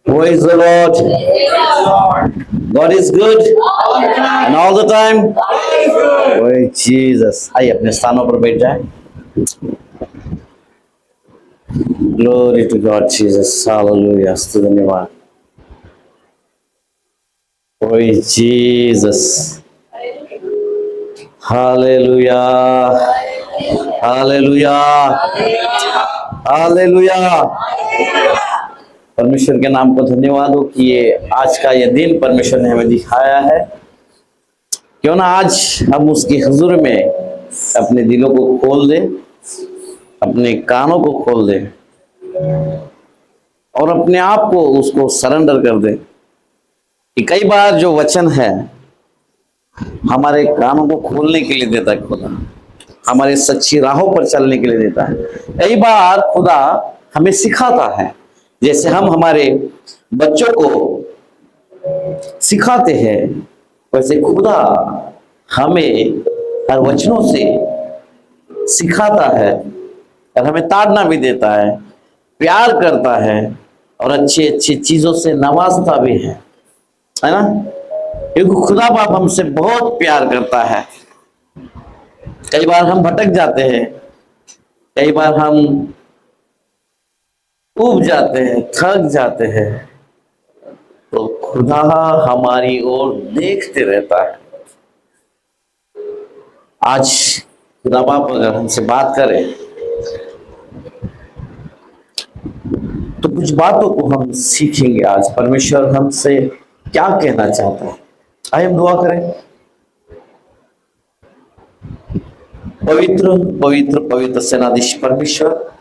Praise the Lord. God is good and all the time. Oh Jesus. आइए अपने स्थानों पर बैठ जाए. Glory to God, Jesus. Hallelujah. धन्यवाद. Praise Jesus. Hallelujah. Hallelujah. Hallelujah. परमेश्वर के नाम को धन्यवाद हो कि ये आज का ये दिन परमेश्वर ने हमें दिखाया है. क्यों ना आज हम उसकी हुजूर में अपने दिलों को खोल दें, अपने कानों को खोल दें और अपने आप को उसको सरेंडर कर दें. कि कई बार जो वचन है हमारे कानों को खोलने के लिए देता है खुदा, हमारे सच्ची राहों पर चलने के लिए देता है. कई बार खुदा हमें सिखाता है, जैसे हम हमारे बच्चों को सिखाते हैं वैसे खुदा हमें हर वचनों से सिखाता है और हमें ताड़ना भी देता है, प्यार करता है और अच्छी अच्छी चीजों से नवाजता भी है ना. क्योंकि खुदा बाप हमसे बहुत प्यार करता है. कई बार हम भटक जाते हैं, कई बार हम ऊब जाते हैं, थक जाते हैं, तो खुदा हमारी ओर देखते रहता है. आज खुदा बाप अगर हमसे बात करे तो कुछ बातों को हम सीखेंगे. आज परमेश्वर हमसे क्या कहना चाहता है. आइए हम दुआ करें. पवित्र पवित्र पवित्र सेनाधीश परमेश्वर,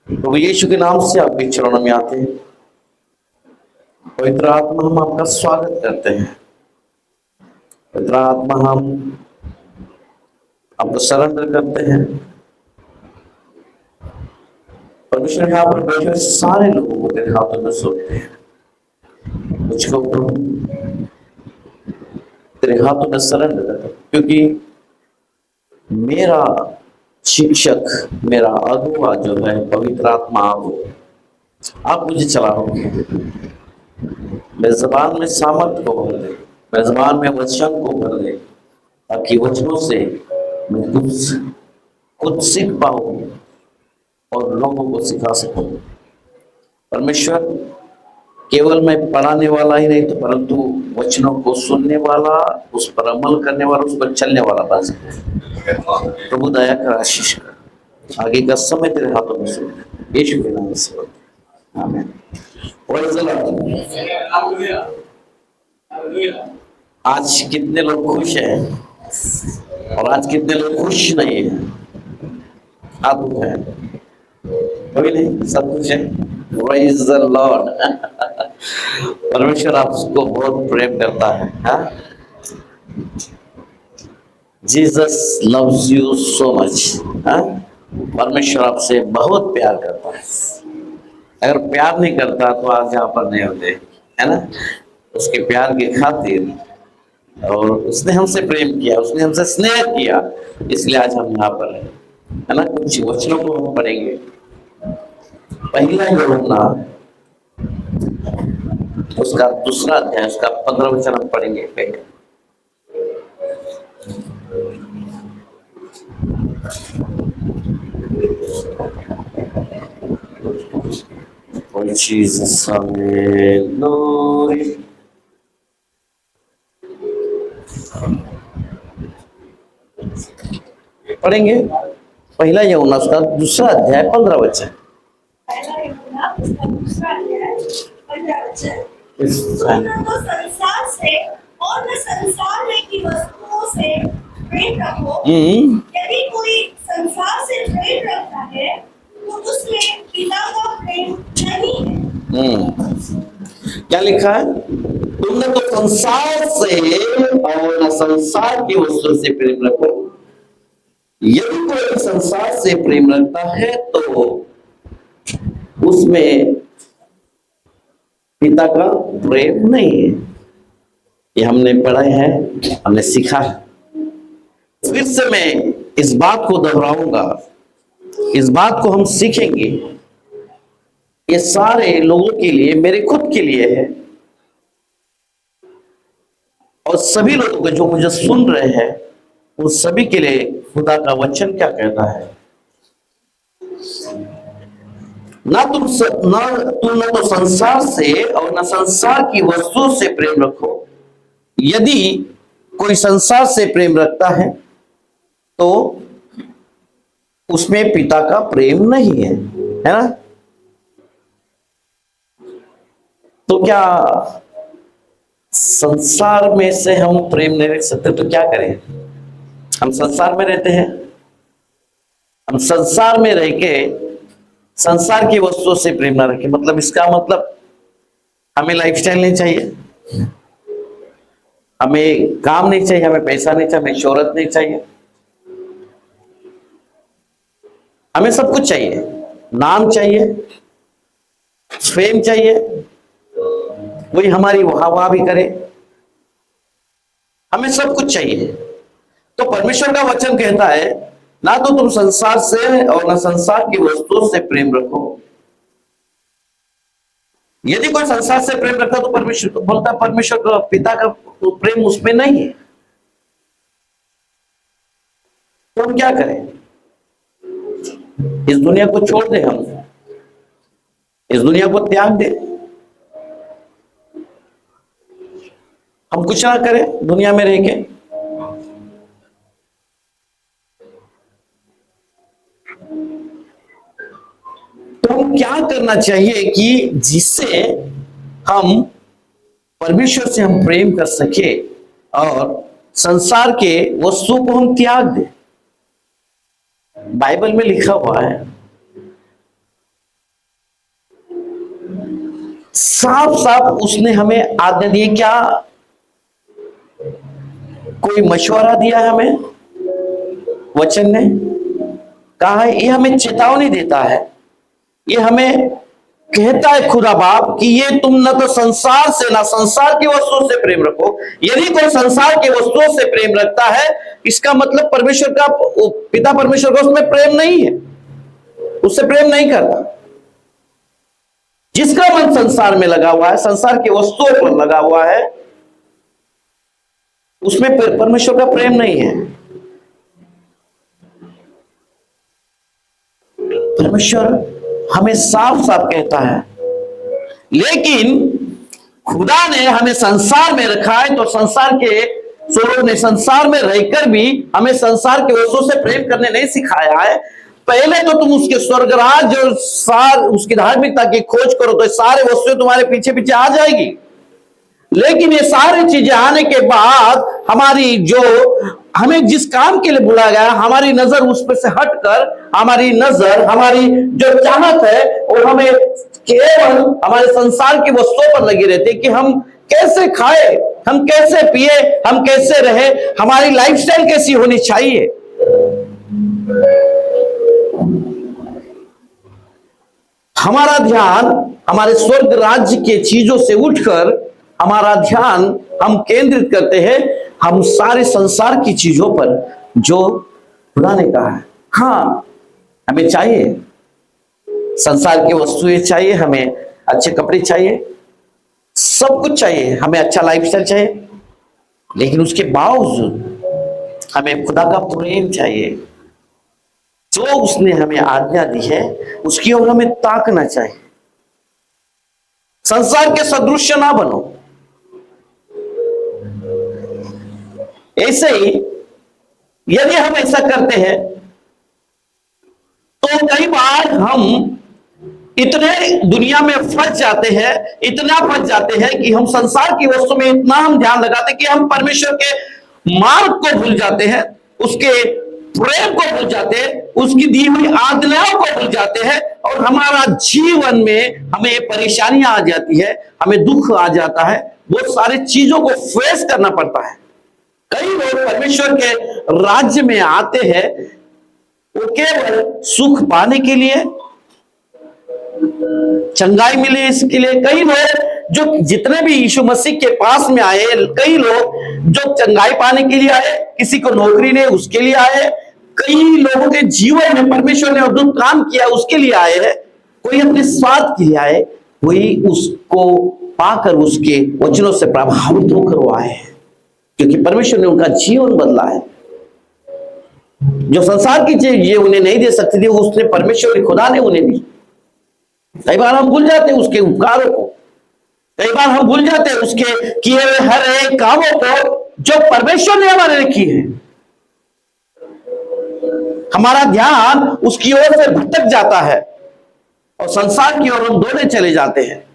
प्रभु यीशु के नाम से आपके चरणों में आते हैं. पवित्र आत्मा हम आपका स्वागत करते हैं. पवित्र आत्मा हम आपको सरेंडर करते हैं. परमेश्वर यहाँ पर बैठे सारे लोगों को तेरे हाथों में सौंपते हैं. मुझको प्रभु तेरे हाथों में सरेंडर करता हूं, क्योंकि मेरा शिक्षक, मेरा अगुवा जो है पवित्र आत्मा आप मुझे चलाओगे. मेरे जबान में सामर्थ को भर दे, मेरे जबान में वचन को भर दे, ताकि वचनों से मैं खुद सीख पाऊं और लोगों को सिखा सकूं. परमेश्वर केवल मैं पढ़ाने वाला ही नहीं तो परंतु वचनों को सुनने वाला, उस पर अमल करने वाला, उस पर चलने वाला बन सकूं. प्रभु दया कर, आशीष कर. आगे का समय तेरे हाथों में सुन यीशु के नाम से आमीन. आज कितने लोग खुश हैं और आज कितने लोग खुश नहीं है. आप है कोई नहीं, सब कुछ है. Praise the Lord. परमेश्वर आपको बहुत प्रेम करता है. Jesus loves you so much. परमेश्वर आपसे बहुत प्यार करता है. अगर प्यार नहीं करता तो आज यहाँ पर नहीं होते, है ना. उसके प्यार की खातिर और उसने हमसे प्रेम किया, उसने हमसे स्नेह किया, इसलिए आज हम यहाँ पर हैं, है ना. कुछ वचनों को हम पढ़ेंगे. पहला यूहन्ना उसका 2 अध्याय उसका 15 वचन हम पढ़ेंगे. Oh Jesus, hallelujah. पढ़ेंगे पहला यूहन्ना उसका 2 अध्याय 15 वचन. तो संसार से और न संसार में की वस्तुओं से प्रेम रखो. यदि कोई संसार से प्रेम रखता है तो उसमें पिता का प्रेम नहीं है. क्या लिखा है? तुमने तो संसार से और न संसार की वस्तु से प्रेम रखो. यदि कोई संसार से प्रेम रखता है तो उसमें पिता का प्रेम नहीं है. ये हमने पढ़ा है, हमने सीखा है. फिर से मैं इस बात को दोहराऊंगा, इस बात को हम सीखेंगे ये सारे लोगों के लिए, मेरे खुद के लिए है, और सभी लोगों के जो मुझे सुन रहे हैं उन सभी के लिए खुदा का वचन क्या कहता है? ना तुम न तो संसार से और न संसार की वस्तुओं से प्रेम रखो। यदि कोई संसार से प्रेम रखता है तो उसमें पिता का प्रेम नहीं है ना? तो क्या संसार में से हम प्रेम नहीं रख सकते? तो क्या करें? हम संसार में रहते हैं, हम संसार में रह के संसार की वस्तुओं से प्रेम ना रखें, मतलब इसका मतलब हमें लाइफस्टाइल नहीं चाहिए, हमें काम नहीं चाहिए, हमें पैसा नहीं चाहिए, हमें शोहरत नहीं चाहिए, हमें सब कुछ चाहिए, नाम चाहिए, फेम चाहिए, वही हमारी वाह भी करे, हमें सब कुछ चाहिए। तो परमेश्वर का वचन कहता है ना तो तुम संसार से और ना संसार की वस्तुओं से प्रेम रखो। यदि कोई संसार से प्रेम रखता तो परमेश्वर बोलता, परमेश्वर का पिता का तो प्रेम उसमें नहीं है। तो हम क्या करें? इस दुनिया को छोड़ दे, हम इस दुनिया को त्याग दे, हम कुछ ना करें दुनिया में रह के। तो हम क्या करना चाहिए कि जिससे हम परमेश्वर से हम प्रेम कर सके और संसार के वस्तुओं को हम त्याग दें? बाइबल में लिखा हुआ है, साफ साफ उसने हमें आज्ञा दी। क्या कोई मशवरा दिया है हमें? वचन ने कहा है, ये हमें चेतावनी देता है, ये हमें कहता है खुदा बाप कि ये तुम न तो संसार से ना संसार की वस्तुओं से प्रेम रखो। यदि कोई संसार की वस्तुओं से प्रेम रखता है, इसका मतलब परमेश्वर का पिता परमेश्वर का उसमें प्रेम नहीं है, उससे प्रेम नहीं करता। जिसका मन संसार में लगा हुआ है, संसार की वस्तुओं पर लगा हुआ है, उसमें परमेश्वर का प्रेम नहीं है। परमेश्वर हमें साफ साफ कहता है, लेकिन खुदा ने हमें संसार में रखा है, तो संसार के स्वरूप ने संसार में रहकर भी हमें संसार के वस्तुओं से प्रेम करने नहीं सिखाया है। पहले तो तुम उसके स्वर्गराज और उसकी धार्मिकता की खोज करो, तो सारे वस्तुएं तुम्हारे पीछे पीछे आ जाएगी। लेकिन ये सारी चीजें आने के बाद हमारी जो हमें जिस काम के लिए बुलाया गया, हमारी नजर उस पर से हटकर हमारी नजर हमारी जो चाहत है वो हमें केवल हमारे संसार की वस्तुओं पर लगी रहती है कि हम कैसे खाए, हम कैसे पिए, हम कैसे रहे, हमारी लाइफस्टाइल कैसी होनी चाहिए। हमारा ध्यान हमारे स्वर्ग राज्य के चीजों से उठकर हमारा ध्यान हम केंद्रित करते हैं हम सारे संसार की चीजों पर, जो खुदा ने कहा है। हाँ, हमें चाहिए संसार की वस्तुएं चाहिए, हमें अच्छे कपड़े चाहिए, सब कुछ चाहिए, हमें अच्छा लाइफस्टाइल चाहिए, लेकिन उसके बावजूद हमें खुदा का प्रेम चाहिए। जो उसने हमें आज्ञा दी है उसकी ओर हमें ताकना चाहिए। संसार के सदृश्य ना बनो। ऐसे ही यदि हम ऐसा करते हैं तो कई बार हम इतने दुनिया में फंस जाते हैं, इतना फंस जाते हैं कि हम संसार की वस्तु में इतना हम ध्यान लगाते हैं कि हम परमेश्वर के मार्ग को भूल जाते हैं, उसके प्रेम को भूल जाते हैं, उसकी दी हुई आज्ञाओं को भूल जाते हैं, और हमारा जीवन में हमें परेशानियां आ जाती है, हमें दुख आ जाता है, बहुत सारी चीजों को फेस करना पड़ता है। कई लोग परमेश्वर के राज्य में आते हैं वो केवल सुख पाने के लिए, चंगाई मिले इसके लिए। कई लोग जो जितने भी यीशु मसीह के पास में आए, कई लोग जो चंगाई पाने के लिए आए, किसी को नौकरी नहीं उसके लिए आए, कई लोगों के जीवन में परमेश्वर ने अद्भुत काम किया उसके लिए आए हैं, कोई अपने स्वार्थ के लिए आए, कोई उसको पाकर उसके वचनों से प्रभावित होकर वो आए हैं, क्योंकि परमेश्वर ने उनका जीवन बदला है। जो संसार की चीज ये उन्हें नहीं दे सकती थी, उसने परमेश्वर खुदा ने उन्हें दी। कई बार हम भूल जाते हैं उसके उपकारों को, कई बार हम भूल जाते हैं उसके किए हुए हर एक कामों को जो परमेश्वर ने हमारे लिए किए हैं। हमारा ध्यान उसकी ओर से भटक जाता है और संसार की ओर हम दौड़े चले जाते हैं।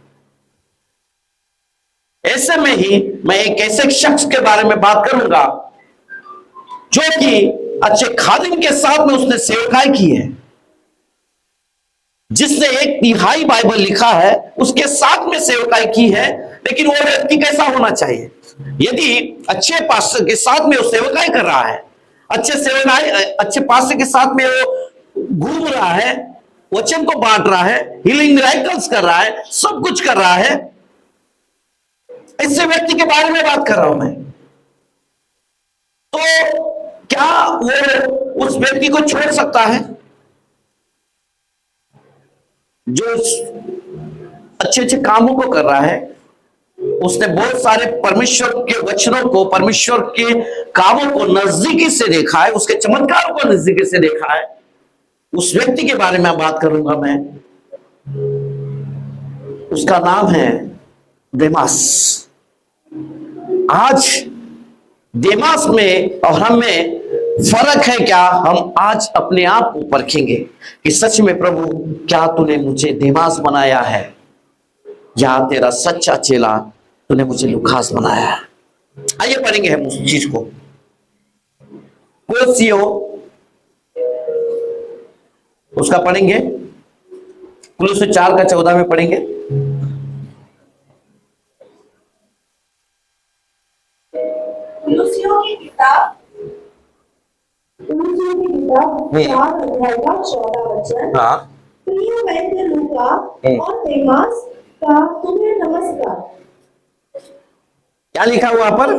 ऐसे में ही मैं एक ऐसे शख्स के बारे में बात करूंगा जो कि अच्छे खादिम के साथ में उसने सेवकाई की है, जिसने 1/3 बाइबल लिखा है, उसके साथ में सेवकाई की है। लेकिन वो व्यक्ति कैसा होना चाहिए? यदि अच्छे पास्टर के साथ में वो सेवकाई कर रहा है, अच्छे पास्टर के साथ में वो घूम रहा है, वचन को बांट रहा है, हीलिंग मिरेकल्स कर रहा है, सब कुछ कर रहा है, ऐसे व्यक्ति के बारे में बात कर रहा हूं मैं। तो क्या वो उस व्यक्ति को छोड़ सकता है जो अच्छे अच्छे कामों को कर रहा है? उसने बहुत सारे परमेश्वर के वचनों को, परमेश्वर के कामों को नजदीकी से देखा है, उसके चमत्कारों को नजदीकी से देखा है। उस व्यक्ति के बारे में बात करूंगा मैं। उसका नाम है देमास। आज देमास में और हम में फर्क है क्या? हम आज अपने आप को परखेंगे कि सच में प्रभु क्या तूने मुझे देमास बनाया है, या तेरा सच्चा चेला तूने मुझे लूकास बनाया है। आइए पढ़ेंगे हम उस चीज को। कुलुस्सियों उसका पढ़ेंगे, कुलुस्सियों 4:14 में पढ़ेंगे। कुलुस्सियों की किताब 4:14 हाँ, प्रिय वैद्य लूका और देमास का तुम्हें नमस्कार। क्या लिखा हुआ पर?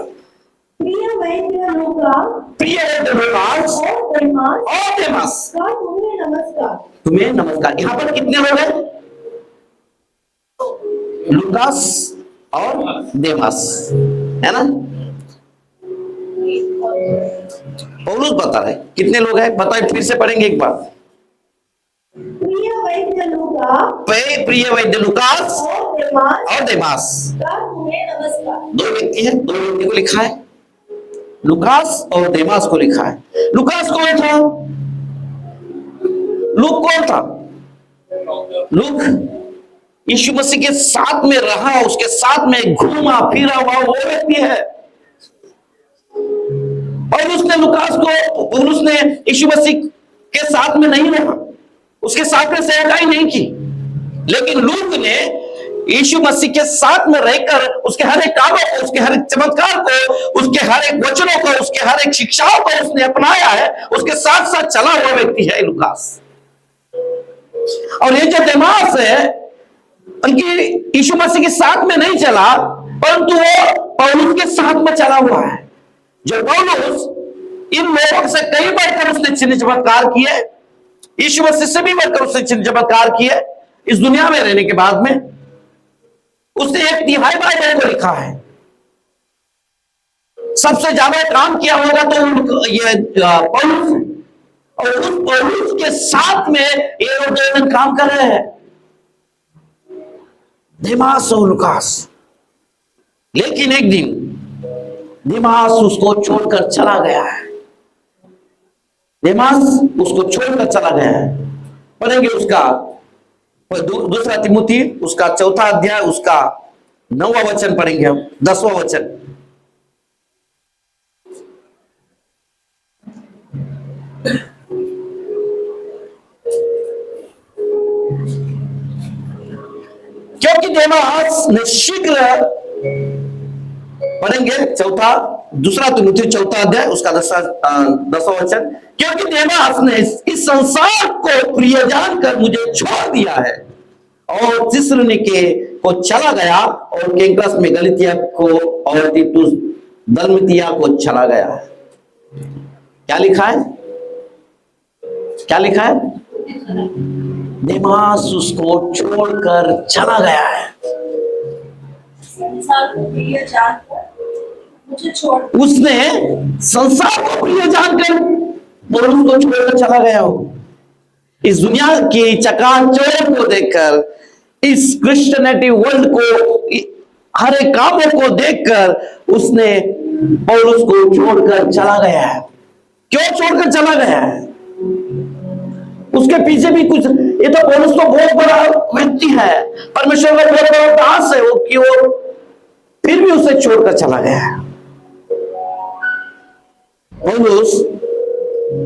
प्रिय वैद्य लूका प्रिय लूकास और देमास का तुम्हें नमस्कार। तुम्हें नमस्कार। यहां पर कितने लोग हैं? लूकास और देमास, है ना? पौलुस बता रहे कितने लोग हैं, बताए फिर से पढ़ेंगे एक बार। प्रिय वैद्य लूका लूकास और देमास का तुम्हें नमस्कार। 2 व्यक्ति है, 2 व्यक्ति को लिखा है, लूकास और देमास को लिखा है। लूकास कौन था? लूक कौन था? लूक यीशु मसीह के साथ में रहा, उसके साथ में घूमा फिरा हुआ वो व्यक्ति है। और उसने लूकास को, उसने यीशु मसीह के साथ में नहीं रहा, उसके साथ में सेवकाई नहीं की। लेकिन लूक ने यीशु मसीह के साथ में रहकर उसके हर एक कामों को, उसके हर एक चमत्कार को, उसके हर एक वचनों को, उसके हर एक शिक्षाओं को उसने अपनाया है। उसके साथ साथ चला हुआ व्यक्ति है लूकास। और ये जो देमास है, उनकी यीशु मसीह के साथ में नहीं चला, परंतु वो पौलुस के साथ में चला हुआ है। जो पौलुस इन लोगों से कई बढ़कर उसने चिन्ह चमत्कार किए, यीशु मसीह से भी बढ़कर उसने चिन्ह चमत्कार किए। इस दुनिया में रहने के बाद में उसने 1/3 बाइबल को लिखा है। सबसे ज्यादा काम किया होगा तो ये पौलुस, और उस पौलुस के साथ में ये लोग काम कर रहे हैं, देमास और लूकास। लेकिन एक दिन देमास उसको छोड़कर चला गया है। देमास उसको छोड़कर चला गया है। पढ़ेंगे उसका 2 तिमुथी उसका 4 अध्याय उसका 9वां वचन पढ़ेंगे हम, 10वां वचन। क्योंकि देमास ने शीघ्र, पढ़ेंगे 2 तिमुथी 4 अध्याय उसका 10वां वचन। क्योंकि देमास ने इस संसार को प्रिय जानकर मुझे छोड़ दिया है और थिस्सलुनीके को चला गया, और केंक्रस में गलातिया को और तीतुस दलमतिया को चला गया है। क्या लिखा है? क्या लिखा है? देमास उसको छोड़कर चला गया है। संसार को प्रिय जानकर मुझे छोड़ उसने संसार को प्रिय जानकर पौलुस को छोड़कर चला गया हो। इस दुनिया की चकाचौंध को देखकर, इस क्रिश्चियनिटी वर्ल्ड को, हर एक कामों को देखकर उसने पौलुस को छोड़कर चला गया है। क्यों छोड़कर चला गया है? उसके पीछे भी कुछ, ये तो पौलुस तो बहुत बड़ा व्यक्ति है, परमेश्वर का बहुत बड़ा दास है वो, कि वो फिर भी उसे छोड़कर चला गया है। पौलुस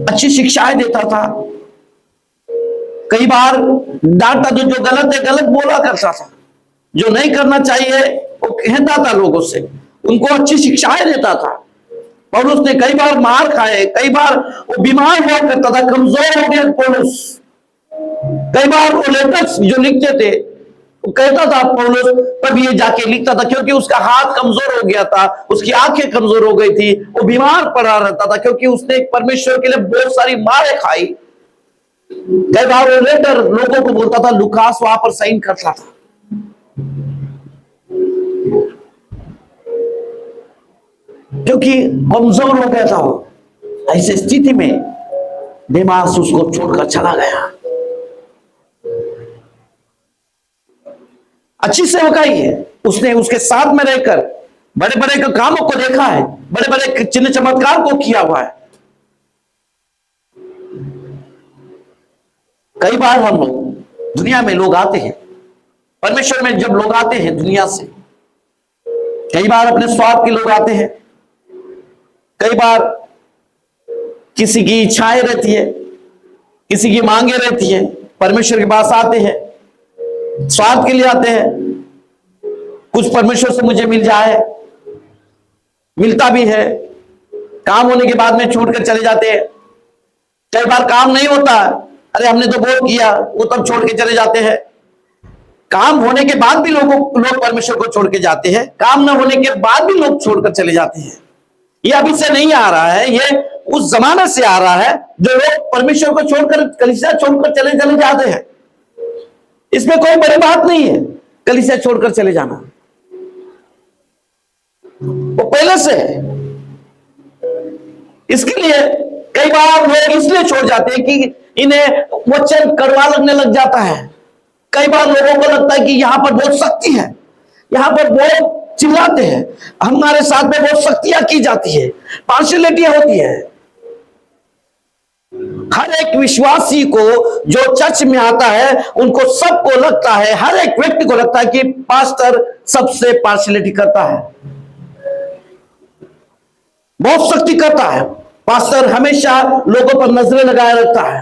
अच्छी शिक्षाएं देता था, कई बार डांटता तो, जो गलत है गलत बोला करता था, जो नहीं करना चाहिए वो कहता था लोगों से, उनको अच्छी शिक्षाएं देता था। पौलुस ने कई बार मार खाए, कई बार वो बीमार हुआ करता था, कमजोर हो गया पौलुस। कई बार वो लेटर्स जो लिखते थे, वो कहता था पौलुस, तब ये जाके लिखता था, क्योंकि उसका हाथ कमजोर हो गया था, उसकी आंखें कमजोर हो गई थी, वो बीमार पड़ा रहता था, क्योंकि उसने परमेश्वर के लिए बहुत सारी मारें खाई। कई बार वो लेटर लोगों को बोलता था, लुकास वहां पर साइन करता था। क्योंकि कमजोर हो गया था वो। ऐसी स्थिति में देमास उसको छोड़कर चला गया। अच्छी सेवकाई है, उसने उसके साथ में रहकर बड़े बड़े कामों को देखा है, बड़े बड़े चिन्ह चमत्कार को किया हुआ है। कई बार हम लोग दुनिया में लोग आते हैं, परमेश्वर में जब लोग आते हैं दुनिया से, कई बार अपने स्वार्थ के लोग आते हैं, कई बार किसी की इच्छाएं रहती है, किसी की मांगे रहती है, परमेश्वर के पास आते हैं, स्वार्थ के लिए आते हैं। कुछ परमेश्वर से मुझे मिल जाए, मिलता भी है, काम होने के बाद में छूट कर चले जाते हैं। कई बार काम नहीं होता, अरे हमने तो बहुत किया, वो तब छोड़ के चले जाते हैं। काम होने के बाद भी लोग परमेश्वर को छोड़ के जाते हैं, काम न होने के बाद भी लोग छोड़कर चले जाते हैं। ये अभी से नहीं आ रहा है, ये उस जमाने से आ रहा है, जो लोग परमेश्वर को छोड़कर, कलीसिया छोड़कर चले जाते हैं। इसमें कोई बड़ी बात नहीं है कलीसिया छोड़कर चले जाना, वो पहले से है। इसके लिए कई बार लोग इसलिए छोड़ जाते हैं कि इन्हें वचन कड़वा लगने लग जाता है। कई बार लोगों को लगता है कि यहां पर बहुत शक्ति है, यहां पर बहुत चिल्लाते हैं, हमारे साथ में बहुत शक्तियां की जाती है, पार्शियलिटियां होती है। हर एक विश्वासी को जो चर्च में आता है, उनको सबको लगता है, हर एक व्यक्ति को लगता है कि पास्टर सबसे पार्शियलिटी करता है, बहुत शक्ति करता है। पास्टर हमेशा लोगों पर नजरें लगाए रखता है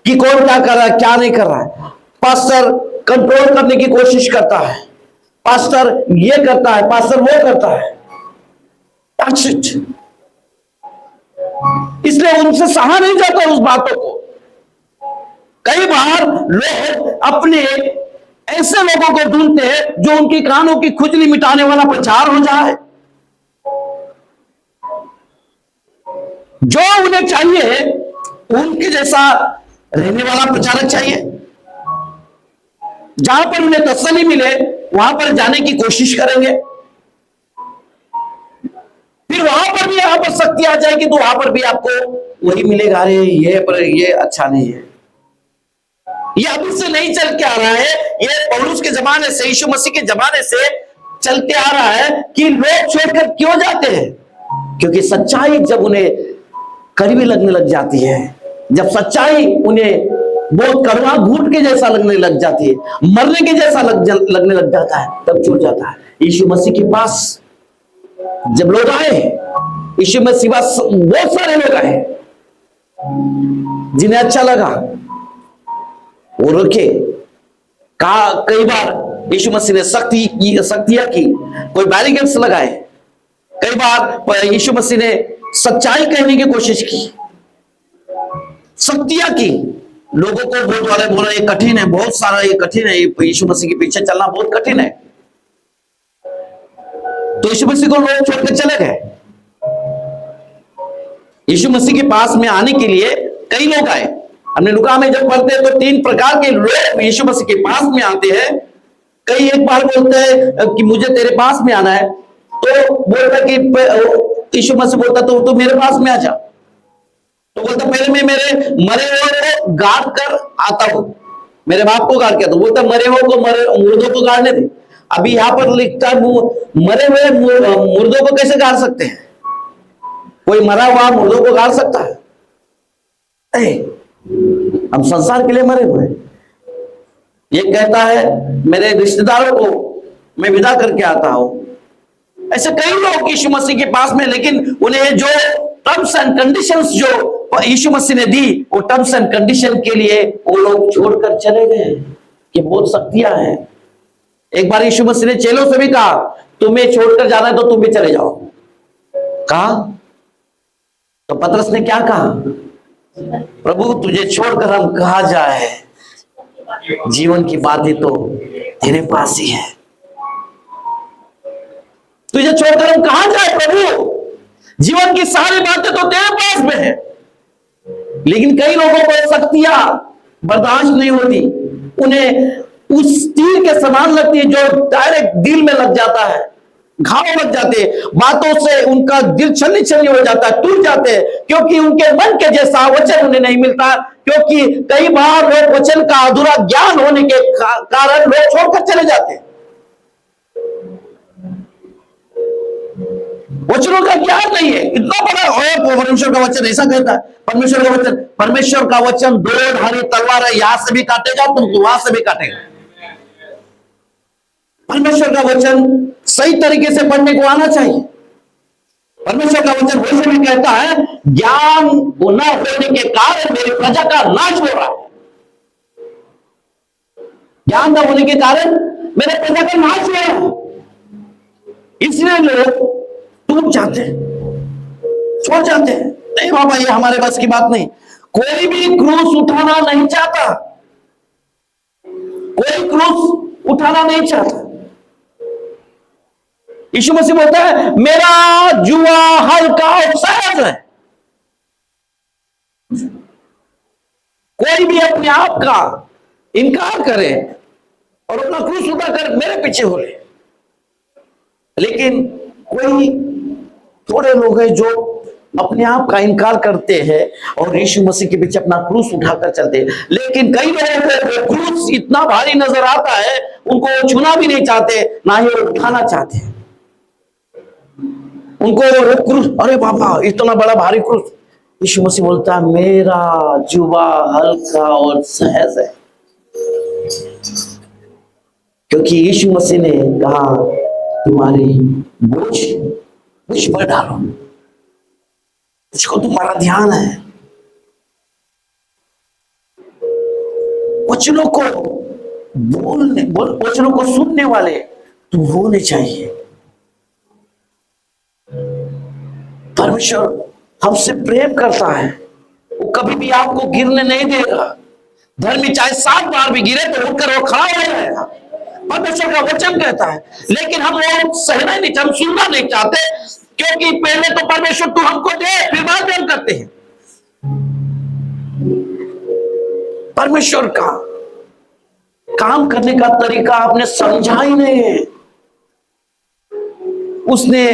कि कौन क्या कर रहा है, क्या नहीं कर रहा है। पास्टर कंट्रोल करने की कोशिश करता है, पास्टर ये करता है, पास्टर वो करता है। इसलिए उनसे सहा नहीं जाता उस बातों को। कई बार लोग अपने ऐसे लोगों को ढूंढते हैं जो उनकी कानों की खुजली मिटाने वाला प्रचार हो जाए। जो उन्हें चाहिए, उनके जैसा रहने वाला प्रचारक चाहिए। जहां पर उन्हें तसल्ली मिले वहां पर जाने की कोशिश करेंगे, फिर वहां पर भी यहां पर शक्ति आ जाएगी तो वहां पर भी आपको वही मिलेगा, अरे ये अच्छा नहीं है। ये अभी से नहीं चल के आ रहा है, ये पौलुस के जमाने से, यीशु मसीह के जमाने से चलते आ रहा है कि लोग छोड़कर क्यों जाते हैं? क्योंकि सच्चाई जब उन्हें कड़वी लगने लग जाती है, जब सच्चाई उन्हें बहुत कड़वा घूंट के जैसा लगने लग जाती है, मरने के जैसा लगने लग जाता है, तब छूट जाता है। यीशु मसीह के पास जब लोग आए, यीशु मसीह पास बहुत सारे लोग आए जिन्हें अच्छा लगा, वो रुके। कई बार यीशु मसीह ने शक्तियां की, कोई बैरिकेड्स लगाए। कई बार यीशु मसीह ने सच्चाई कहने की कोशिश की, शक्तियां की। लोगों को बहुत वाले बोला ये कठिन है, बहुत सारा ये कठिन है, यीशु मसीह के पीछे चलना बहुत कठिन है। तो यीशु मसीह को लोग छोड़कर चले गए। यीशु मसीह के पास में आने के लिए कई लोग आए, हमने लुका में जब पढ़ते हैं तो 3 प्रकार के लोग यीशु मसीह के पास में आते हैं। कई एक बार बोलते हैं कि मुझे तेरे पास में आना है, तो बोलता कि यीशु मसीह बोलता तो तू मेरे पास में आ जा। तो बोलता पहले मैं मेरे मरे हुए को गाड़ कर आता हूं, मेरे बाप को गाड़ के आता हूं। बोलता मरे हुए को मुर्दों को गाड़ने दे। अभी यहां पर लिखता है मरे हुए मुर्दों को कैसे गाड़ सकते हैं? कोई मरा हुआ मुर्दों को गाड़ सकता है? हम संसार के लिए मरे हुए। ये कहता है मेरे रिश्तेदारों को मैं विदा करके आता हूं। ऐसे कई लोग यीशु मसीह के पास में, लेकिन उन्हें जो टर्म्स एंड कंडीशंस जो यीशु मसीह ने दी, वो टर्म्स एंड कंडीशन के लिए वो लोग छोड़कर चले गए। ये बहुत शक्तियां हैं। एक बार यीशु मसीह ने चेलों से भी कहा तुम्हें छोड़कर जाना है तो तुम भी चले जाओ। कहा तो पतरस ने क्या कहा? प्रभु तुझे छोड़कर हम कहां जाए, जीवन की बातें तो तेरे पास ही है। तुझे छोड़कर हम कहां जाए प्रभु, जीवन की सारी बातें तो तेरे पास में है। लेकिन कई लोगों को शक्तियां बर्दाश्त नहीं होती, उन्हें उस तीर के समान लगती है जो डायरेक्ट दिल में लग जाता है, घाव लग जाते हैं, बातों से उनका दिल छलनी छलनी हो जाता है, टूट जाते हैं, क्योंकि उनके मन के जैसा वचन उन्हें नहीं मिलता। क्योंकि कई बार लोग वचन का अधूरा ज्ञान होने के कारण लोग छोड़कर चले जाते हैं। वचनों का ज्ञान नहीं है, इतना बड़ा परमेश्वर का वचन ऐसा कहता है। परमेश्वर का वचन दो धारी तलवार है, यहां से भी काटेगा तुमको, वहां से भी काटेगा। परमेश्वर का वचन सही तरीके से पढ़ने को आना चाहिए। परमेश्वर का वचन वैसे भी कहता है ज्ञान न होने के कारण मेरी प्रजा का नाश हो रहा है। ज्ञान न होने के कारण मेरे प्रजा का नाश हो रहा है। इसलिए लोग टूट जाते हैं, छोड़ जाते हैं। नहीं बाबा ये हमारे बस की बात नहीं। कोई भी क्रूस उठाना नहीं चाहता, कोई क्रूस उठाना नहीं चाहता। यीशु मसीह बोलता है मेरा जुआ हल्का और सहज है। कोई भी अपने आप का इनकार करे और अपना क्रूस उठाकर मेरे पीछे हो ले। लेकिन कोई थोड़े लोग हैं जो अपने आप का इनकार करते हैं और यीशु मसीह के पीछे अपना क्रूस उठाकर चलते हैं। लेकिन कई लोगों को क्रूस इतना भारी नजर आता है, उनको छूना भी नहीं चाहते, ना ही वो उठाना चाहते। उनको वो क्रूस, अरे बाबा इतना बड़ा भारी क्रूस। यीशु मसीह बोलता है मेरा जुबा हल्का और सहज है। क्योंकि यीशु मसीह ने कहा तुम्हारी मुझ पर डालो, मुझको तुम्हारा ध्यान है। वचनों को वचनों को सुनने वाले तुम होने चाहिए। परमेश्वर हमसे प्रेम करता है, वो कभी भी आपको गिरने नहीं देगा। धर्मी चाहे 7 बार भी गिरे तो उठकर वो खड़ा हो जाएगा, परमेश्वर का वचन कहता है। लेकिन हम लोग सहना नहीं, हम सुनना नहीं चाहते, क्योंकि पहले तो परमेश्वर तू हमको दे, फिर बाद में हम करते हैं। परमेश्वर का काम करने का तरीका आपने समझा ही नहीं है। उसने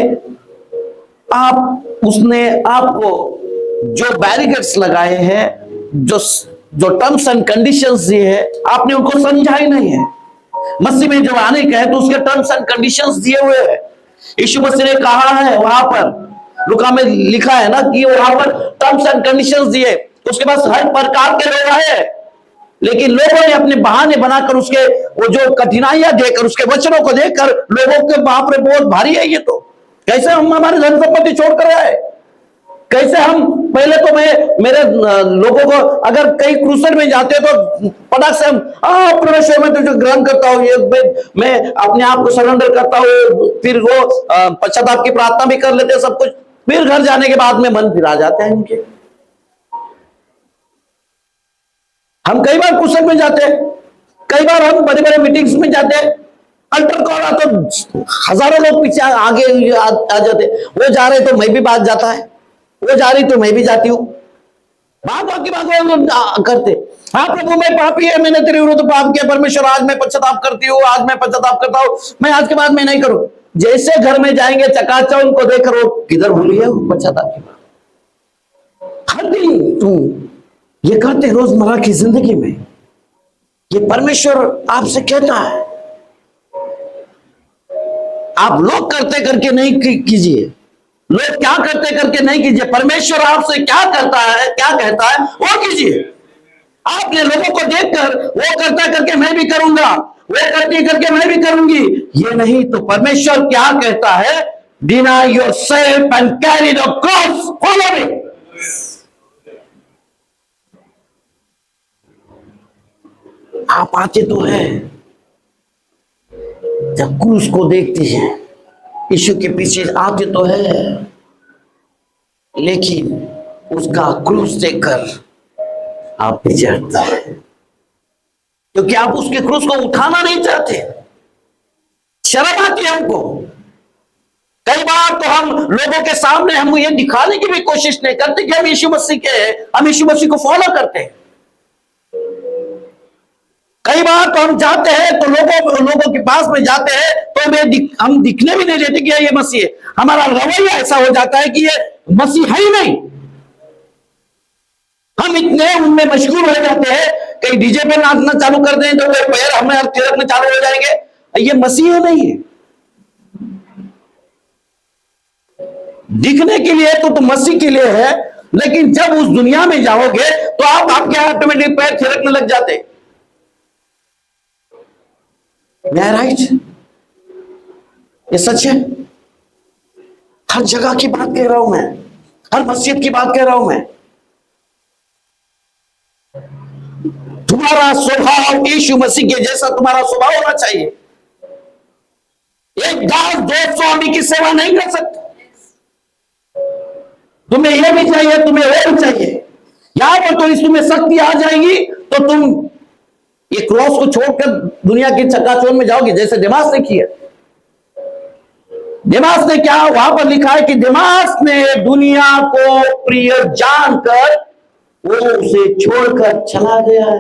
आपको जो बैरिकेड्स लगाए हैं, जो टर्म्स एंड कंडीशंस दिए हैं, आपने उनको समझा ही नहीं है। मसीह में जब आने का है तो उसके टर्म्स एंड कंडीशंस दिए हुए हैं। यीशु मसीह ने कहा है, वहां पर लुका में लिखा है ना कि वहां पर टर्म्स एंड कंडीशंस दिए, उसके पास हर प्रकार के लोग आए, लेकिन लोगों ने अपने बहाने बनाकर उसके वो जो कठिनाइयां देकर, उसके वचनों को देखकर लोगों के बाप रे बहुत भारी है ये तो। कैसे हम हमारे धन संपत्ति छोड़कर आए, कैसे हम पहले तो मेरे लोगों को अगर कई क्रूसर में जाते तो पटाख से हम परमेश्वर में तुझे ग्रहण करता हूँ, ये मैं अपने आप को सरेंडर करता हूँ, फिर वो पश्चाताप की प्रार्थना भी कर लेते हैं सब कुछ, फिर घर जाने के बाद में मन फिरा जाते हैं उनके। हम कई बार क्रूसर में जाते हैं, कई बार हम बड़े बड़े मीटिंग्स में जाते हैं, अल्टर कॉल आता तो हजारों लोग पीछे आगे आ जाते, वो जा रहे तो मैं भी बात जाता है, वो जा रही तो मैं भी जाती हूं। बात की बात करते, हाँ प्रभु मैं पापी है, मैंने तेरे विरुद्ध पाप किया, परमेश्वर आज मैं पश्चाताप करती हूँ, आज मैं पश्चाताप करता हूँ, मैं आज के बाद मैं नहीं करूं। जैसे घर में जाएंगे चकाचौंध को देखकर वो किधर भूल गया पश्चाताप की बात। हर दिन तुम ये करते रोजमर्रा की जिंदगी में, ये परमेश्वर आपसे कहता है, आप लोग करते करके नहीं कीजिए, लोग क्या करते करके नहीं कीजिए, परमेश्वर आपसे क्या करता है, क्या कहता है वो कीजिए। आपने लोगों को देखकर वो करता करके मैं भी करूंगा, वो करती करके मैं भी करूंगी, ये नहीं। तो परमेश्वर क्या कहता है, deny yourself and carry the cross, follow me. आप आते तो है, जब क्रूस को देखते हैं, यीशु के पीछे आते तो है, लेकिन उसका क्रूस देखकर आप पीछे हटते हैं, क्योंकि आप उसके क्रूस को उठाना नहीं चाहते। शर्म आती है हमको। कई बार तो हम लोगों के सामने हम ये दिखाने की भी कोशिश नहीं करते कि हम यीशु मसीह के हैं, हम यीशु मसीह को फॉलो करते हैं। कई बार तो हम जाते हैं तो लोगों के पास में जाते हैं तो हम दिखने भी नहीं देते कि ये मसीह है। हमारा रवैया ऐसा हो जाता है कि ये मसीह है ही नहीं। हम इतने उनमें मशगूल हो जाते हैं, कहीं डीजे पे नाचना चालू कर दें तो पैर हमें थिरकने चालू हो जाएंगे, ये मसीह नहीं है। दिखने के लिए तो मसीह के लिए है, लेकिन जब उस दुनिया में जाओगे तो आपके ऑटोमेटिक पैर थिरकने लग जाते। मैं राइट? ये सच है। हर जगह की बात कह रहा हूं मैं, हर मस्जिद की बात कह रहा हूं मैं। तुम्हारा स्वभाव यीशु मसीह के जैसा तुम्हारा स्वभाव होना चाहिए। एक दास दो स्वामी की सेवा नहीं कर सकता। तुम्हें यह भी चाहिए, तुम्हें वो भी चाहिए। यहां पर तो तुम्हें शक्ति आ जाएगी तो तुम ये क्रॉस को छोड़कर दुनिया की चकाचौंध में जाओगे, जैसे दिमाग ने किया। दिमाग ने क्या, वहां पर लिखा है कि दिमाग ने दुनिया को प्रिय जानकर वो उसे छोड़कर चला गया है,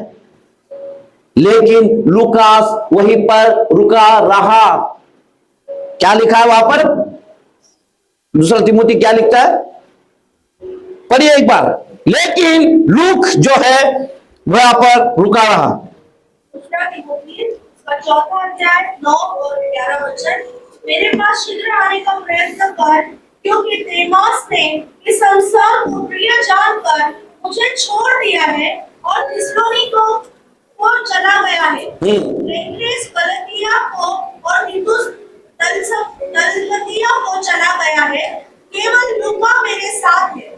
लेकिन लूकास वहीं पर रुका रहा। क्या लिखा है वहां पर? दूसरा तिमोथी क्या लिखता है, पढ़िए एक बार। लेकिन लूक जो है वहां पर रुका रहा। दूसरा तिमोथी उसका चौथा अध्याय 9 और 11 वचन, मेरे पास शीघ्र आने का प्रयत्न कर, क्योंकि देमास ने इस संसार को प्रिय जानकर मुझे छोड़ दिया है और थिस्सलुनीके को चला गया है। ग्रेस गलतिया को और तीतुस दलमतिया को चला गया है। केवल लूका मेरे साथ है।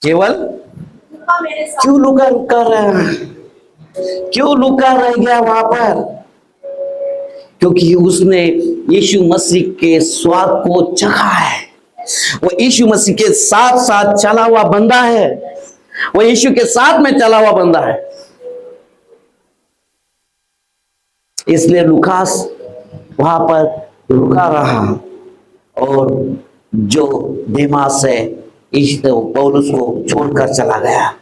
केवल लूका मेरे साथ। क्यों लूका रुका रहा? क्यों लूका रह गया वहां पर? क्योंकि उसने यीशु मसीह के स्वाद को चखा है। वो यीशु मसीह के साथ साथ चला हुआ बंदा है, वो यीशु के साथ में चला हुआ बंदा है। इसलिए लूकास वहां पर रुका रहा और जो देमास है पौलुस को छोड़कर चला गया।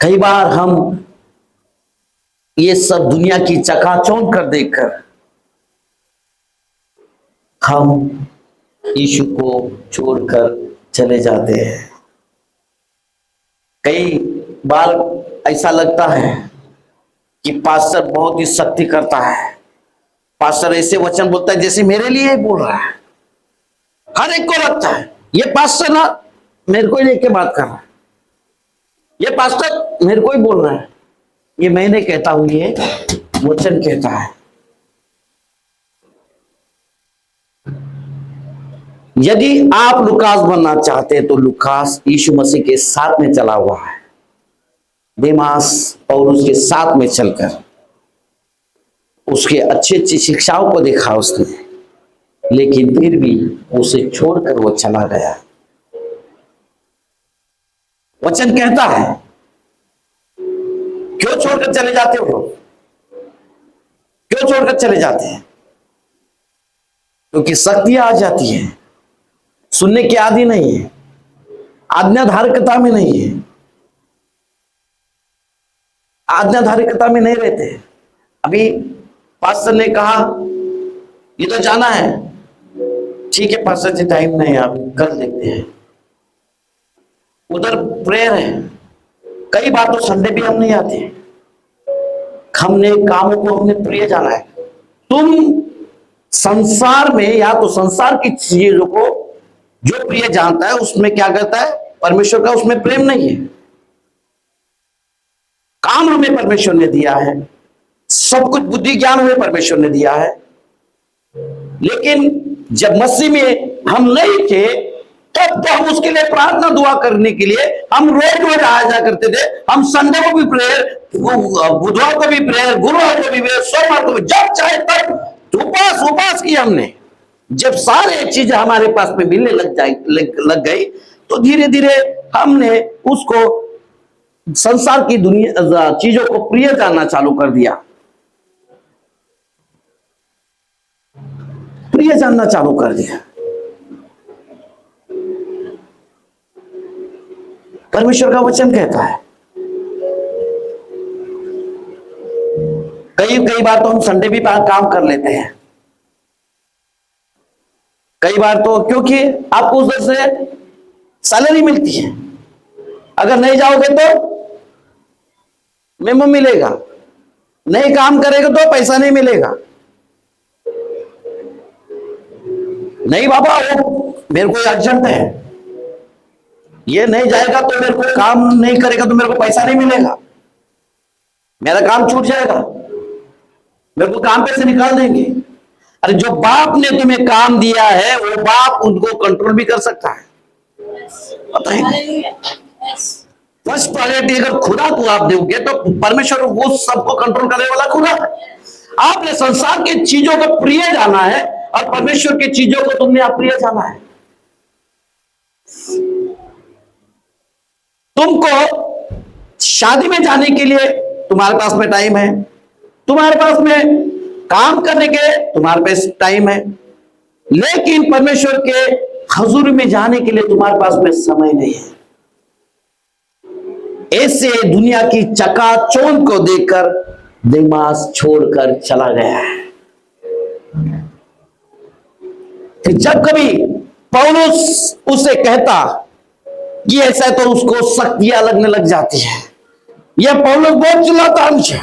कई बार हम ये सब दुनिया की चकाचौंध कर देखकर हम यीशु को छोड़कर चले जाते हैं। कई बार ऐसा लगता है कि पास्टर बहुत ही शक्ति करता है, पास्टर ऐसे वचन बोलता है जैसे मेरे लिए ही बोल रहा है। हर एक को लगता है ये पास्टर ना मेरे को ही लेके बात कर रहा है, ये पास्टर मेरे को ही बोल रहा है। ये मैं नहीं कहता हूं, ये वचन कहता है। यदि आप लूकास बनना चाहते हैं तो लूकास यीशु मसीह के साथ में चला हुआ है। देमास पौलुस के साथ में चलकर उसके अच्छी अच्छी शिक्षाओं को देखा उसने, लेकिन फिर भी उसे छोड़कर वो चला गया। वचन कहता है क्यों छोड़कर चले जाते हो? क्यों छोड़कर चले जाते हैं? क्योंकि शक्तियां आ जाती है, सुनने की आदि नहीं है। आज्ञाधारिकता में नहीं है, आज्ञाधारिकता में नहीं रहते। अभी पास्टर ने कहा इधर जाना है, ठीक है पास्टर जी टाइम नहीं है, आप कल देखते हैं। उधर प्रेयर है, कई बार तो संडे भी हम नहीं आते, हमने कामों को हमने प्रिय जाना है। तुम संसार में या तो संसार की चीजों को जो प्रिय जानता है उसमें क्या करता है, परमेश्वर का उसमें प्रेम नहीं है। काम हमें परमेश्वर ने दिया है, सब कुछ बुद्धि ज्ञान हमें परमेश्वर ने दिया है, लेकिन जब मसीह में हम नहीं थे तब तो हम उसके लिए प्रार्थना दुआ करने के लिए हम रोज रोज आ जा करते थे। हम संडे को भी प्रेयर, बुधवार को भी प्रेयर, गुरुवार को भी प्रेयर, सोमवार को भी, जब चाहे तब उपास किया हमने। जब सारे चीजें हमारे पास में मिलने लग गई तो धीरे धीरे हमने उसको संसार की दुनिया चीजों को प्रिय जानना चालू कर दिया, प्रिय जानना चालू कर दिया। परमेश्वर का वचन कहता है, कई बार तो हम संडे भी काम कर लेते हैं, कई बार तो क्योंकि आपको उधर से सैलरी मिलती है, अगर नहीं जाओगे तो मेमो मिलेगा, नहीं काम करेगा तो पैसा नहीं मिलेगा। नहीं बाबा वो मेरे को अर्जेंट है, ये नहीं जाएगा तो मेरे को काम नहीं करेगा तो मेरे को पैसा नहीं मिलेगा, मेरा काम छूट जाएगा, मेरे को काम पे से निकाल देंगे। अरे जो बाप ने तुम्हें काम दिया है वो बाप उनको कंट्रोल भी कर सकता है, पता है। फर्स्ट प्रायोरिटी अगर खुदा को आप दोगे तो परमेश्वर वो सबको कंट्रोल करने वाला खुदा है। आपने संसार की चीजों को प्रिय जाना है और परमेश्वर की चीजों को तुमने अप्रिय जाना है। तुमको शादी में जाने के लिए तुम्हारे पास में टाइम है, तुम्हारे पास में काम करने के तुम्हारे पास टाइम है, लेकिन परमेश्वर के हजूर में जाने के लिए तुम्हारे पास में समय नहीं है। ऐसे दुनिया की चकाचौंध को देखकर दिमाग छोड़कर चला गया है। कि जब कभी पौलुस उसे कहता कि ऐसा, तो उसको सख्तियां लगने लग जाती है। यह पौलुस बहुत चिल्लाता है मुझे,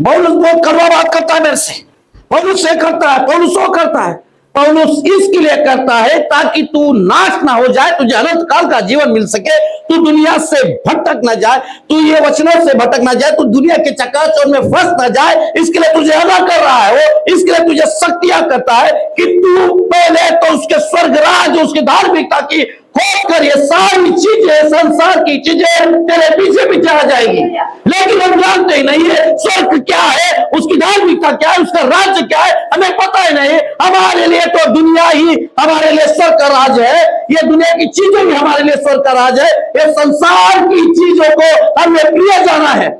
पौलुस बहुत कड़वा बात करता है मेरे से, पौलुस से करता है, पौलुस वो करता है। पौलुस इसके लिए करता है ताकि तू नाश ना हो जाए, तुझे अनंत काल का जीवन मिल सके, तू दुनिया से भटक ना जाए, तू ये वचनों से भटक ना जाए, तू दुनिया के चकाचौंध में फंस ना जाए। इसके लिए तुझे अदा कर रहा है वो, इसके लिए तुझे सख्तियां करता है कि तू पहले तो उसके स्वर्ग राज, उसकी धार्मिकता की खोज कर, ये सारी चीजें, संसार की चीजें तेरे पीछे पीछे आ जाएगी। लेकिन हम जानते ही नहीं है स्वर्ग क्या है, उसकी धार्मिकता क्या है, उसका राज्य क्या है, हमें पता ही नहीं। हमारे लिए तो दुनिया ही हमारे लिए स्वर्ग का राज है, ये दुनिया की चीजें भी हमारे लिए स्वर्ग का राज है। ये संसार की चीजों को हमें प्रिय जाना है।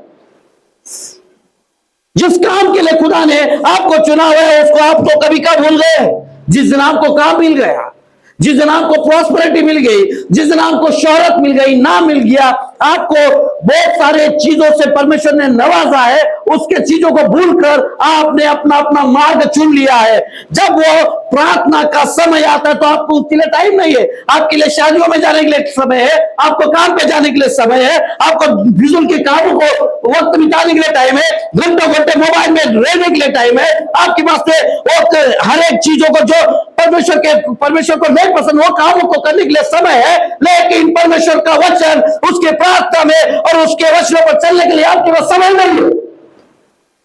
जिस काम के लिए खुदा ने आपको चुना हुआ है उसको आप तो कभी कब भूल गए। जिस दिन आपको काम मिल गया, जिस दिन आपको प्रॉस्पेरिटी मिल गई, जिस दिन आपको शोहरत मिल गई, नाम मिल गया, आपको बहुत सारे चीजों से परमेश्वर ने नवाजा है, उसके चीजों को भूलकर आपने अपना अपना मार्ग चुन लिया है। जब वो प्रार्थना का समय आता है तो आपको उसके लिए टाइम नहीं है। आपके लिए शादियों में जाने के लिए समय है, आपको काम पे जाने के लिए समय है, आपको फिजूल के कामों को वक्त बिताने के लिए टाइम है, घंटों घंटे मोबाइल में रहने के लिए टाइम है। आपके पास में हर एक चीजों को जो परमेश्वर को नहीं पसंद वो कामों को करने के लिए समय है, लेकिन परमेश्वर का वचन, उसके प्रार्थना में और उसके वचनों पर चलने के लिए आपके पास समय नहीं है।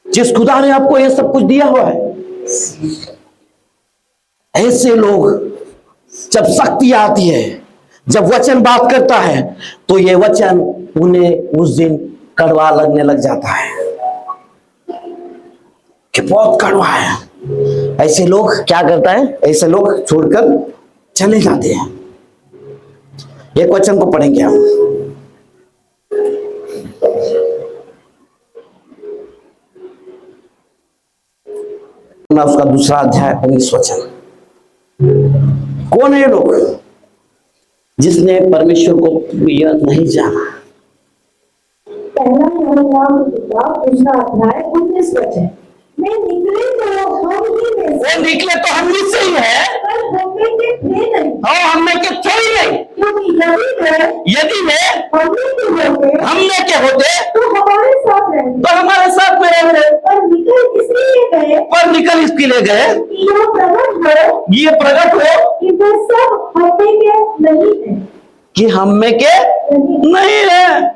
जिस खुदा ने आपको ये सब कुछ दिया हुआ है, ऐसे लोग जब शक्ति आती है, जब वचन बात करता है, तो ये वचन उन्हें उस दिन कड़वा लगने लग जाता है कि बहुत कड़वा है। ऐसे लोग क्या करता है, ऐसे लोग छोड़कर चले जाते हैं। एक वचन को पढ़ेंगे हम, उसका दूसरा अध्याय 19 वचन। कौन है ये लोग? जिसने परमेश्वर को प्रिय नहीं जाना। पहला यूहन्ना की किताब दूसरा अध्याय 19 वचन में निकले तो हम ही में से वो निकले तो हम ही से ही है, पर हम में के थे नहीं, और हम में के थे ही नहीं। क्योंकि यदि वे हम में के होते हम में के होते तो हमारे साथ रहते, तो हमारे साथ में रहते, पर निकल इसलिए गए पर निकल इसके लिए गए कि यह प्रकट हो ये प्रकट हो कि वे सब हम में के नहीं थे, कि हम में के नहीं है।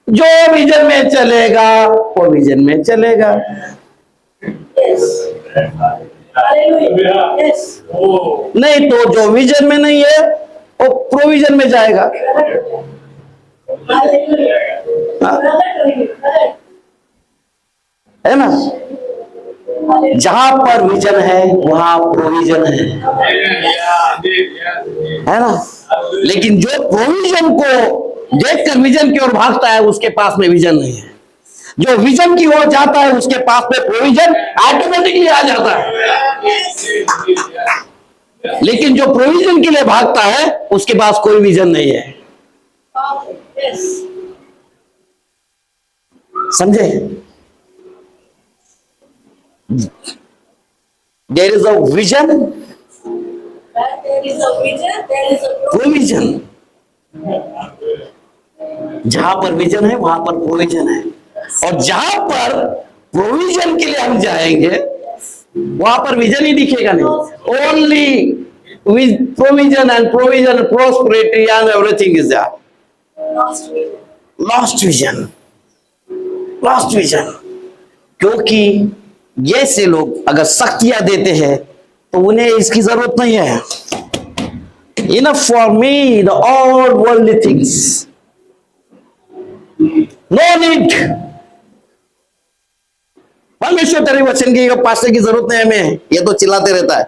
जो विजन में चलेगा वो विजन में चलेगा। नहीं तो जो विजन में नहीं है वो प्रोविजन में जाएगा। है ना? जहां पर विजन है वहां प्रोविजन है ना? लेकिन जो प्रोविजन को देखकर विजन की ओर भागता है उसके पास में विजन नहीं है। जो विजन की ओर जाता है उसके पास में प्रोविजन ऑटोमेटिकली आ जाता है। लेकिन जो प्रोविजन के लिए भागता है उसके पास कोई विजन नहीं है। समझे? There is a vision, provision. जहां पर विजन है वहां पर प्रोविजन है, और जहां पर प्रोविजन के लिए हम जाएंगे वहां पर विजन ही दिखेगा नहीं। Only with provision and provision, prosperity and everything is there. Lost vision, lost vision. क्योंकि ये से लोग अगर शक्तियां देते हैं तो उन्हें इसकी जरूरत नहीं है। Enough for me the all worldly things, no need। परमेश्वर तेरे वचन की पास्टर की जरूरत नहीं हमें, ये तो चिल्लाते रहता है।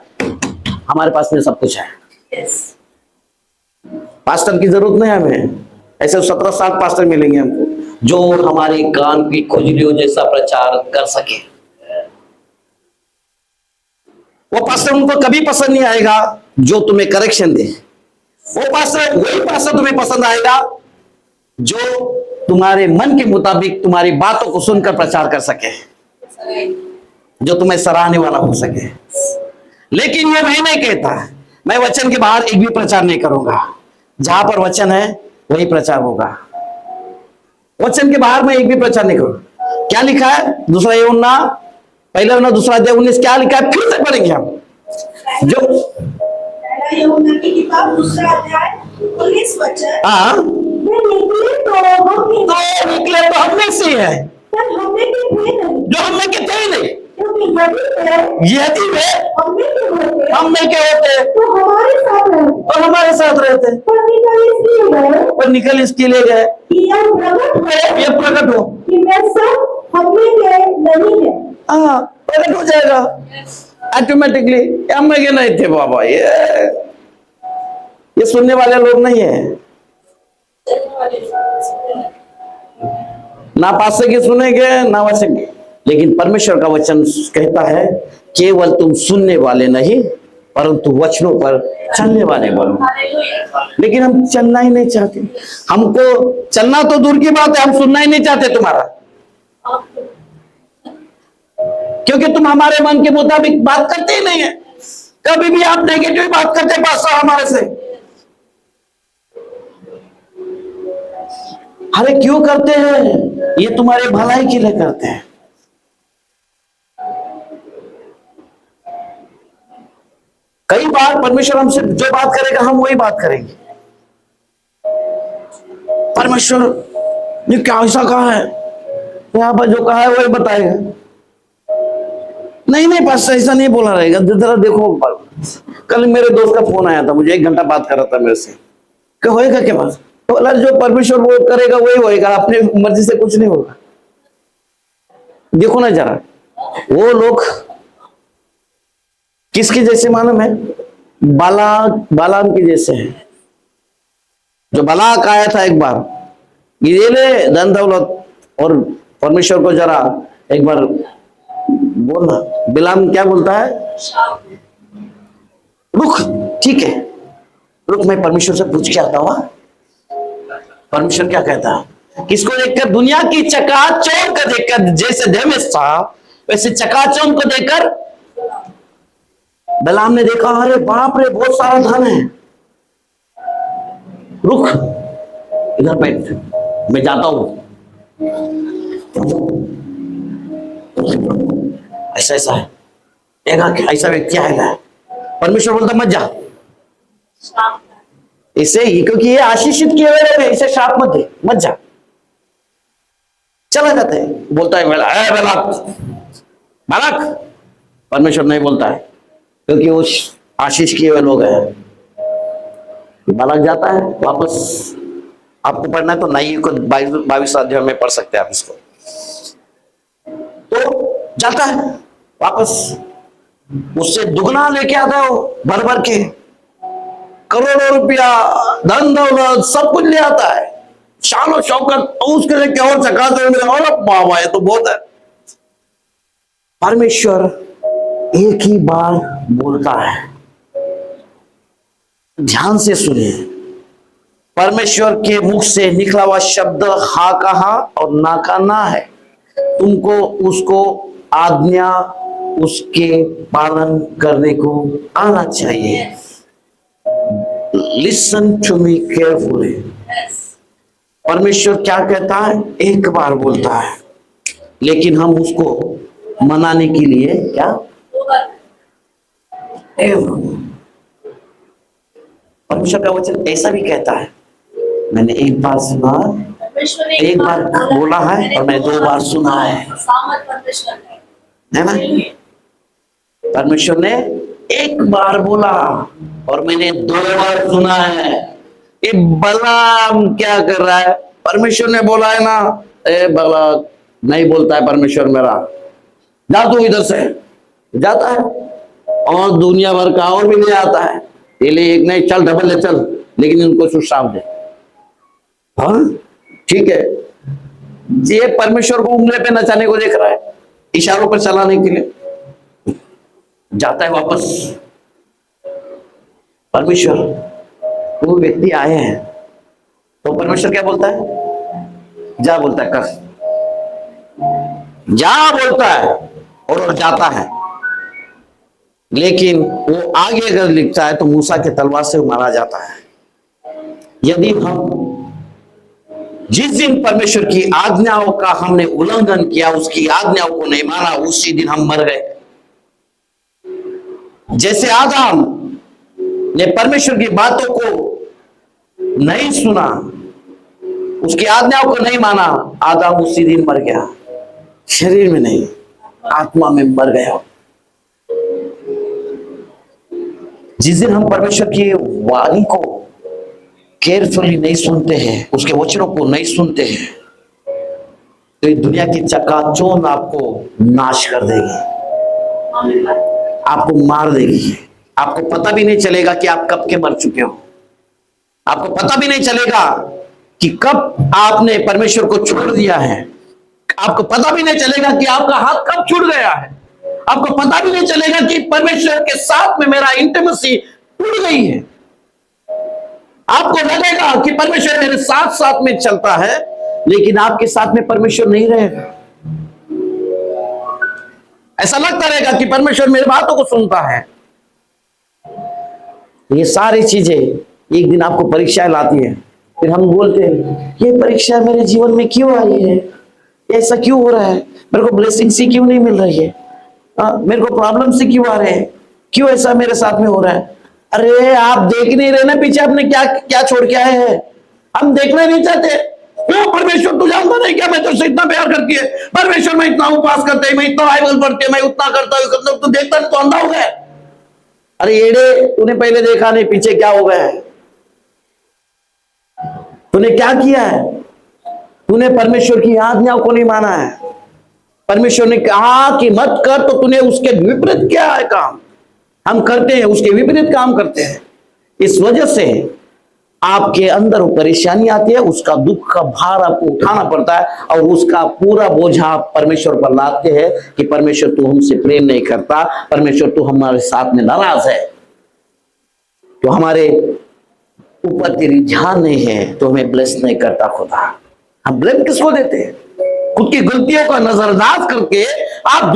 हमारे पास में सब कुछ है। पास्टर की जरूरत नहीं हमें। ऐसे 17-7 पास्टर मिलेंगे हमको जो हमारे कान की खुजलियों जैसा प्रचार कर सके। वो पास्टर उनको कभी पसंद नहीं आएगा जो तुम्हें करेक्शन दे। वो पास्टर, वही पास्टर तुम्हें पसंद आएगा जो तुम्हारे मन के मुताबिक तुम्हारी बातों को सुनकर प्रचार कर सके, जो तुम्हें सराहने वाला हो सके। लेकिन ये मैं नहीं कहता, मैं वचन के बाहर एक भी प्रचार नहीं करूंगा। जहां पर वचन है वही प्रचार होगा। वचन के बाहर मैं एक भी प्रचार नहीं करूंगा। क्या लिखा है? दूसरा यूहन्ना, पहला यूहन्ना दूसरा अध्याय 19 क्या लिखा है? फिर से पढ़ेंगे हम। जो यूहन्ना की किताब दूसरा अध्याय 19 वचन, हाँ, वे निकले तो हम में से है, पर हम में के थे नहीं, जो हम में के थे ही नहीं। क्योंकि यदि वे हम में के होते हम में के होते तो हमारे साथ रहते, और हमारे साथ रहते, पर निकल इसलिए गए और निकल इसके लिए गए कि यह प्रकट हो कि वे सब हम में के नहीं है। हाँ, प्रकट हो जाएगा ऑटोमेटिकली। हम में के नहीं थे बाबा। ये सुनने वाले लोग नहीं है। ना पास्टर की सुनेंगे ना वचन की। लेकिन परमेश्वर का वचन कहता है केवल तुम सुनने वाले नहीं परंतु वचनों पर चलने वाले बनो। लेकिन हम चलना ही नहीं चाहते। हमको चलना तो दूर की बात है, हम सुनना ही नहीं चाहते तुम्हारा, क्योंकि तुम हमारे मन के मुताबिक बात करते ही नहीं है। कभी भी आप नेगेटिव बात करते पास्टर हमारे से। अरे क्यों करते हैं? ये तुम्हारे भलाई के लिए करते हैं। कई बार परमेश्वर हमसे जो बात करेगा हम वही बात करेंगे। परमेश्वर ने क्या ऐसा कहा है, यहां पर जो कहा है वही बताएगा। नहीं नहीं पास्टर ऐसा नहीं बोला रहेगा, जरा देखो। कल मेरे दोस्त का फोन आया था, मुझे 1 घंटा बात कर रहा था मेरे से। क्या होएगा क्या बात? बोला जो परमेश्वर वो करेगा वही होएगा, अपनी मर्जी से कुछ नहीं होगा। देखो ना जरा, वो लोग किसके जैसे मालूम है? बालाम के जैसे हैं। जो बालाक आया था एक बार, ये ले धन दौलत, और परमेश्वर को जरा एक बार बोलना। बिलाम क्या बोलता है? रुक, ठीक है, रुक, मैं परमेश्वर से पूछ के आता हुआ। परमेश्वर क्या कहता है? किसको देखकर? दुनिया की चकाचौंध को देखकर। जैसे धर्मेश था वैसे चकाचौंध को देखकर बलाम ने देखा, अरे बाप रे, बहुत सारा धन है। रुक, इधर बैठ, मैं जाता हूं। ऐसा ऐसा है, ऐसा व्यक्ति आएगा। परमेश्वर बोलता मत जा इसे, क्योंकि ये आशीषित किए हुए लोग हैं, इसे श्राप मत दे, मत जा। चला जाता है, बोलता है बालक बालक। परमेश्वर नहीं बोलता है, क्योंकि वो आशीष किए हुए लोग हैं। बालक जाता है वापस। आपको पढ़ना है तो नई को 22 अध्याय में पढ़ सकते हैं आप इसको। तो जाता है वापस, उससे दुगना लेके आता है वो, भर भर के करोड़ों रुपया, धन दौलत सब कुछ ले आता है, शान और शौकत। तो उसके लिए क्या और चकाते हुए, और बाबा ये तो बहुत है। परमेश्वर एक ही बार बोलता है, ध्यान से सुनिए। परमेश्वर के मुख से निकला हुआ शब्द हा का हा और ना का ना है। तुमको उसको आज्ञा उसके पालन करने को आना चाहिए। Listen to me carefully. परमेश्वर क्या कहता है? एक बार बोलता है, लेकिन हम उसको मनाने के लिए क्या? परमेश्वर का वचन ऐसा भी कहता है, मैंने एक बार सुना, एक बार बोला है और मैंने 2 बार सुना है ना? परमेश्वर ने एक बार बोला और मैंने 2 बार सुना है। ये बलाम क्या कर रहा है? परमेश्वर ने बोला है ना, ए बला, नहीं बोलता है परमेश्वर मेरा, जा तू इधर से। जाता है और दुनिया भर का और भी ले आता है। ये ले, एक नहीं, चल डबल ले चल, लेकिन उनको सुश्राप दे। हाँ ठीक है, ये परमेश्वर को उंगली पे नचाने को देख रहा है, इशारों पर चलाने के लिए। जाता है वापस। परमेश्वर, वो व्यक्ति आए हैं, तो परमेश्वर क्या बोलता है? जा बोलता है, कर, जा बोलता है और जाता है। लेकिन वो आगे अगर लिखता है तो मूसा के तलवार से मारा जाता है। यदि हम जिस दिन परमेश्वर की आज्ञाओं का हमने उल्लंघन किया, उसकी आज्ञाओं को नहीं माना, उसी दिन हम मर गए। जैसे आदम ने परमेश्वर की बातों को नहीं सुना, उसकी आज्ञाओं को नहीं माना, आदम उसी दिन मर गया। शरीर में नहीं, आत्मा में मर गया। जिस दिन हम परमेश्वर की वाणी को केयरफुली नहीं सुनते हैं, उसके वचनों को नहीं सुनते हैं, तो ये दुनिया की चकाचौंध आपको नाश कर देगी, आपको मार देगी। आपको पता भी नहीं चलेगा कि आप कब के मर चुके हो। आपको पता भी नहीं चलेगा कि कब आपने परमेश्वर को छोड़ दिया है। आपको पता भी नहीं चलेगा कि आपका हाथ कब छूट गया है। आपको पता भी नहीं चलेगा कि परमेश्वर के साथ में मेरा इंटीमेसी टूट गई है। आपको लगेगा कि परमेश्वर मेरे साथ साथ में चलता है, लेकिन आपके साथ में परमेश्वर नहीं रहेगा। ऐसा लगता रहेगा कि परमेश्वर मेरी बातों को सुनता है। ये सारी चीजें एक दिन आपको परीक्षाएं लाती है। फिर हम बोलते हैं, ये परीक्षा मेरे जीवन में क्यों आई है? ऐसा क्यों हो रहा है? मेरे को ब्लेसिंग से क्यों नहीं मिल रही है? मेरे को प्रॉब्लम से क्यों आ रहे हैं? क्यों ऐसा मेरे साथ में हो रहा है? अरे आप देख नहीं रहे ना पीछे आपने क्या क्या छोड़ के आए हैं। हम देखना नहीं चाहते। क्यों? परमेश्वर तू जानता नहीं क्या मैं तुझसे इतना प्यार करती है? परमेश्वर मैं इतना उपवास करते हैं, मैं इतना बाइबल पढ़ते हैं, मैं उतना करता हूँ, तू देखता नहीं तो अंधा हो गया। अरे एड़े, तूने पहले देखा नहीं पीछे क्या हो गया है? तूने क्या किया है? तूने परमेश्वर की आज्ञाओं को नहीं माना है। परमेश्वर ने कहा कि मत कर, तो तूने उसके विपरीत किया है काम। हम करते हैं, उसके विपरीत काम करते हैं। इस वजह से आपके अंदर वो परेशानी आती है, उसका दुख का भार आपको उठाना पड़ता है और उसका पूरा बोझा आप परमेश्वर पर लादते हैं कि परमेश्वर तू हमसे प्रेम नहीं करता, परमेश्वर तू हमारे साथ में नाराज है, तो हमारे ऊपर तेरी ध्यान नहीं है तो हमें ब्लेस नहीं करता खुदा। हम ब्लेम किसको देते हैं? खुद की गलतियों का नजरअंदाज करके आप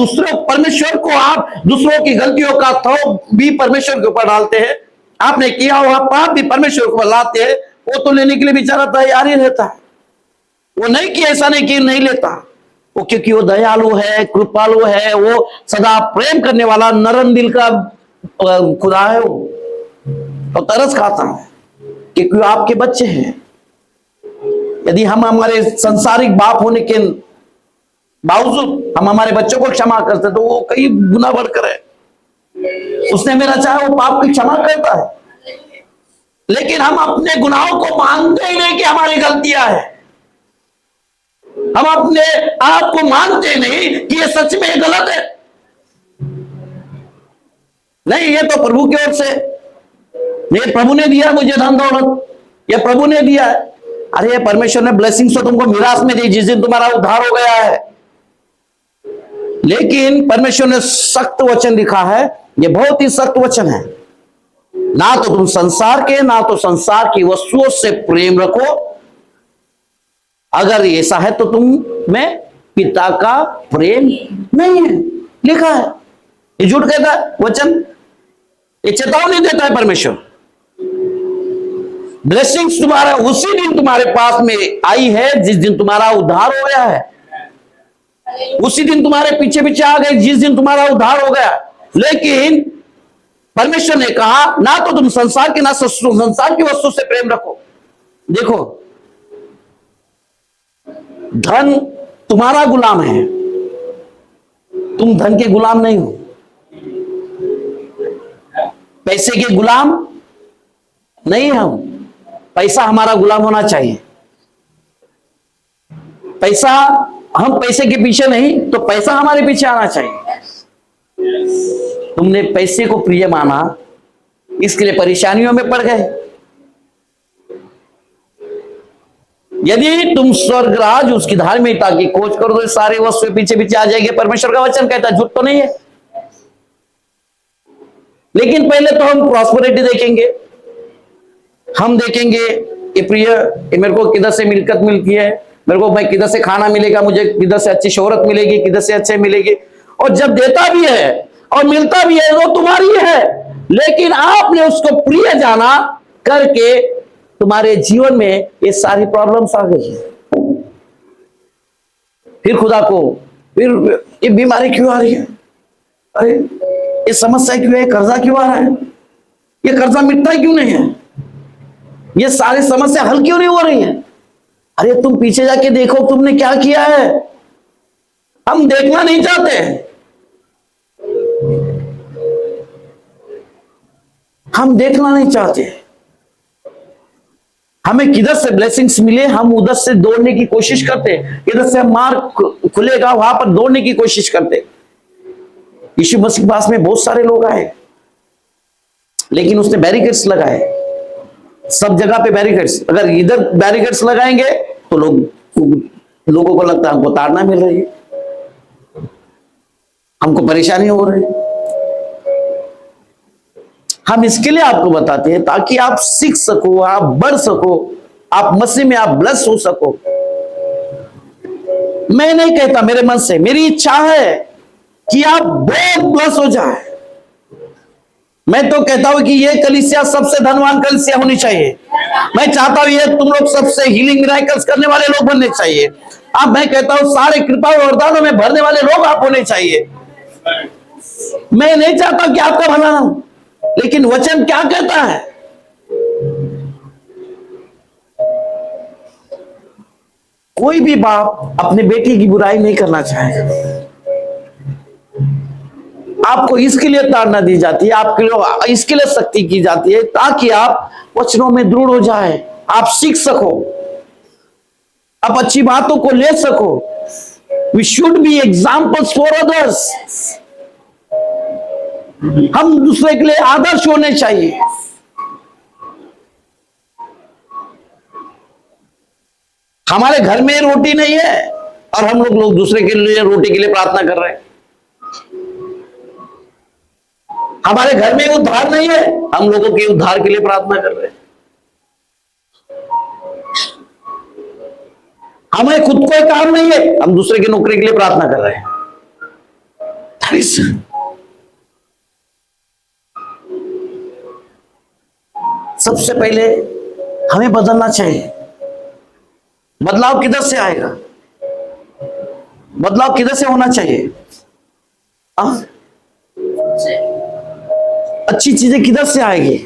परमेश्वर को आप दूसरों की गलतियों का थोप भी परमेश्वर के ऊपर डालते हैं। आपने किया हुआ पाप भी परमेश्वर के ऊपर लाते हैं। वो तो लेने के लिए बेचारा तैयार ही रहता है। वो नहीं किया, ऐसा नहीं कि नहीं लेता वो, क्योंकि वो दयालु है, कृपालु है, वो सदा प्रेम करने वाला नरम दिल का खुदा है। वो तो तरस खाता है क्योंकि आपके बच्चे हैं। यदि हम हमारे संसारिक बाप होने के बावजूद हम हमारे बच्चों को क्षमा करते तो वो कई गुना बढ़कर है। उसने मेरा चाहे वो पाप की क्षमा करता है, लेकिन हम अपने गुनाहों को मानते ही नहीं कि हमारी गलतियां हैं। हम अपने आप को मानते नहीं कि ये सच में गलत है। नहीं, ये तो प्रभु की ओर से, ये प्रभु ने दिया मुझे धन दौलत, ये प्रभु ने दिया है। अरे परमेश्वर ने ब्लेसिंग्स तो तुमको मिरास में दी जिस दिन तुम्हारा उद्धार हो गया है। लेकिन परमेश्वर ने सख्त वचन लिखा है, ये बहुत ही सख्त वचन है। ना तो तुम संसार के, ना तो संसार की वस्तुओं से प्रेम रखो। अगर ऐसा है तो तुम में पिता का प्रेम नहीं है, लिखा है। ये झूठ कहता है वचन, ये चेतावनी देता है परमेश्वर। ब्लेसिंग्स तुम्हारा उसी दिन तुम्हारे पास में आई है जिस दिन तुम्हारा उद्धार हो गया है। उसी दिन तुम्हारे पीछे पीछे आ गए जिस दिन तुम्हारा उद्धार हो गया। लेकिन परमेश्वर ने कहा ना तो तुम संसार के, ना संसार की वस्तु से प्रेम रखो। देखो, धन तुम्हारा गुलाम है, तुम धन के गुलाम नहीं हो। पैसे के गुलाम नहीं हम, पैसा हमारा गुलाम होना चाहिए। पैसा, हम पैसे के पीछे नहीं तो पैसा हमारे पीछे आना चाहिए। तुमने पैसे को प्रिय माना, इसके लिए परेशानियों में पड़ गए। यदि तुम स्वर्ग राज उसकी धार्मिकता की खोज करो तो सारे वस्तु पीछे पीछे आ जाएंगे। परमेश्वर का वचन कहता है, झूठ तो नहीं है। लेकिन पहले तो हम प्रॉस्पेरिटी देखेंगे। हम देखेंगे कि प्रिय, मेरे को किधर से मिलकत मिलती है, मेरे को भाई किधर से खाना मिलेगा, मुझे किधर से अच्छी शोहरत मिलेगी, किधर से अच्छे मिलेगी। और जब देता भी है और मिलता भी है वो तुम्हारी है, लेकिन आपने उसको प्रिय जाना करके तुम्हारे जीवन में ये सारी प्रॉब्लम्स आ गई है। फिर खुदा को, फिर ये बीमारी क्यों आ रही है, अरे ये समस्या क्यों है, कर्जा क्यों आ रहा है, ये कर्जा मिटता क्यों नहीं है, ये सारी समस्या हल क्यों नहीं हो रही है। अरे तुम पीछे जाके देखो तुमने क्या किया है। हम देखना नहीं चाहते, हम देखना नहीं चाहते। हमें किधर से ब्लेसिंग्स मिले हम उधर से दौड़ने की कोशिश करते, किधर से मार्ग खुलेगा वहां पर दौड़ने की कोशिश करते। यीशु मसीह के पास में बहुत सारे लोग आए, लेकिन उसने बैरिकेड्स लगाए, सब जगह पे बैरिकेड्स। अगर इधर बैरिकेड्स लगाएंगे तो लोगों को लगता है हमको ताड़ना मिल रही है, हमको परेशानी हो रही है। हम इसके लिए आपको बताते हैं ताकि आप सीख सको, आप बढ़ सको, आप मसीह में आप ब्लेस हो सको। मैं नहीं कहता, मेरे मन से मेरी इच्छा है कि आप बहुत ब्लेस हो जाए। मैं तो कहता हूं कि ये कलीसिया सबसे धनवान कलीसिया होनी चाहिए। मैं चाहता हूं ये तुम लोग सबसे हीलिंग मिरेकल्स करने वाले लोग बनने चाहिए। अब मैं कहता हूं सारे कृपा और वरदानों में भरने वाले लोग आप होने चाहिए। मैं नहीं चाहता कि आपका भला ना हो, लेकिन वचन क्या कहता है, कोई भी बाप अपने बेटे की बुराई नहीं करना चाहेगा। आपको इसके लिए ताड़ना दी जाती है, आपके लिए इसके लिए सख्ती की जाती है ताकि आप वचनों में दृढ़ हो जाए, आप सीख सको, आप अच्छी बातों को ले सको। We should be examples for others. हम दूसरे के लिए आदर्श होने चाहिए। हमारे घर में रोटी नहीं है और हम लोग दूसरे के लिए रोटी के लिए प्रार्थना कर रहे हैं। हमारे घर में उद्धार नहीं है, हम लोगों के उद्धार के लिए प्रार्थना कर रहे हैं। हमें खुद कोई काम नहीं है, हम दूसरे की नौकरी के लिए प्रार्थना कर रहे हैं। सबसे पहले हमें बदलना चाहिए। बदलाव किधर से आएगा? बदलाव किधर से होना चाहिए? अच्छी चीजें किधर से आएगी?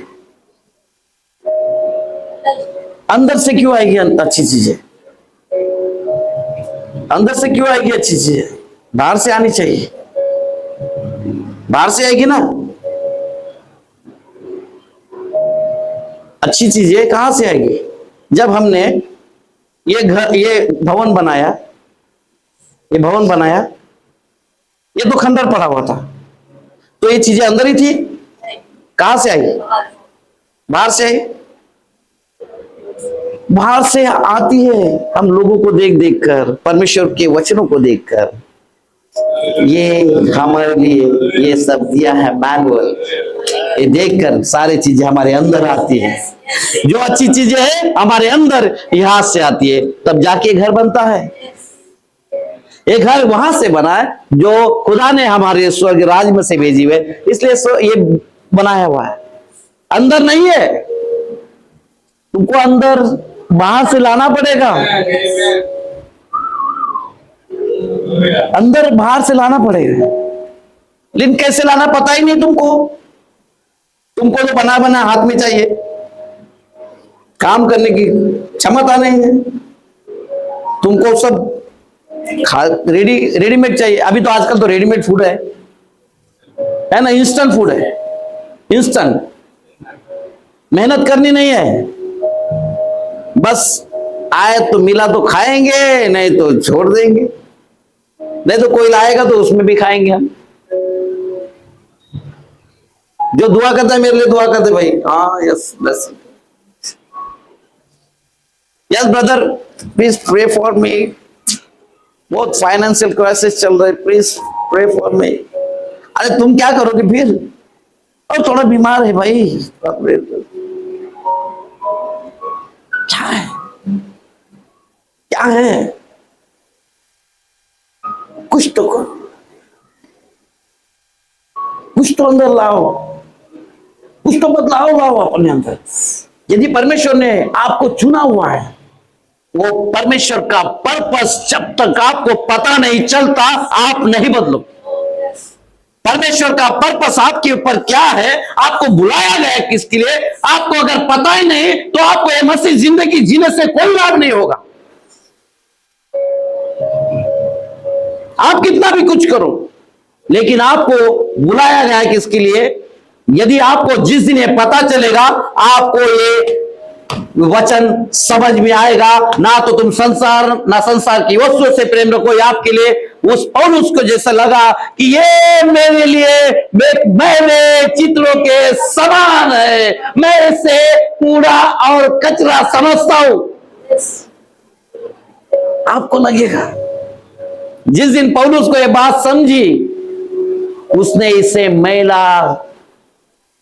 अंदर से क्यों आएगी अच्छी चीजें? अंदर से क्यों आएगी अच्छी चीजें? बाहर से आनी चाहिए, बाहर से आएगी ना। अच्छी चीजें कहां से आएगी? जब हमने ये घर, ये भवन बनाया, ये भवन बनाया, ये तो खंडर पड़ा हुआ था, तो ये चीजें अंदर ही थी। कहां से आई? बाहर से आई। बाहर से आती है हम लोगों को देख देख कर, परमेश्वर के वचनों को देखकर। ये हमारे लिए ये सब दिया है मैनुअल, ये देखकर सारी चीजें हमारे अंदर आती है। जो अच्छी चीजें हैं हमारे अंदर यहां से आती है, तब जाके घर बनता है। एक घर वहां से बना है जो खुदा ने हमारे स्वर्ग राज में से भेजी हुए, इसलिए ये बनाया हुआ है, अंदर नहीं है। तुमको अंदर बाहर से लाना पड़ेगा, अंदर बाहर से लाना पड़ेगा। लेकिन कैसे लाना पता ही नहीं तुमको। तुमको तो बना बना हाथ में चाहिए, काम करने की क्षमता नहीं है। तुमको सब रेडीमेड चाहिए। अभी तो आजकल तो रेडीमेड फूड है ना, इंस्टेंट फूड है, इंस्टेंट। मेहनत करनी नहीं है, बस आए तो मिला तो खाएंगे, नहीं तो छोड़ देंगे, नहीं तो कोई लाएगा तो उसमें भी खाएंगे हम। जो दुआ करता है मेरे लिए दुआ करते भाई। हाँ, यस बस, yes brother please pray for me, बहुत फाइनेंशियल क्राइसिस चल रहा है, प्लीज प्रे फॉर मी। अरे तुम क्या करोगे फिर? और थोड़ा बीमार है भाई, क्या है, क्या है? कुछ तो करो, कुछ तो अंदर लाओ, कुछ तो बदलाव लाओ अपने अंदर। यदि परमेश्वर ने आपको चुना हुआ है, वो परमेश्वर का पर्पस जब तक आपको पता नहीं चलता आप नहीं बदलो। परमेश्वर का पर्पस आपके ऊपर क्या है, आपको बुलाया गया है किसके लिए, आपको अगर पता ही नहीं तो आपको ये मसीह जिंदगी जीने से कोई लाभ नहीं होगा। आप कितना भी कुछ करो, लेकिन आपको बुलाया गया है किसके लिए। यदि आपको जिस दिन ये पता चलेगा, आपको ये वचन समझ में आएगा, ना तो तुम संसार की वस्तुओं से प्रेम रखो। आपके लिए उस पौलुस को जैसा लगा कि ये मेरे लिए मेरे चित्रों के समान है, मैं इसे कूड़ा और कचरा समझता हूं। आपको लगेगा, जिस दिन पौलुस को यह बात समझी, उसने इसे मैला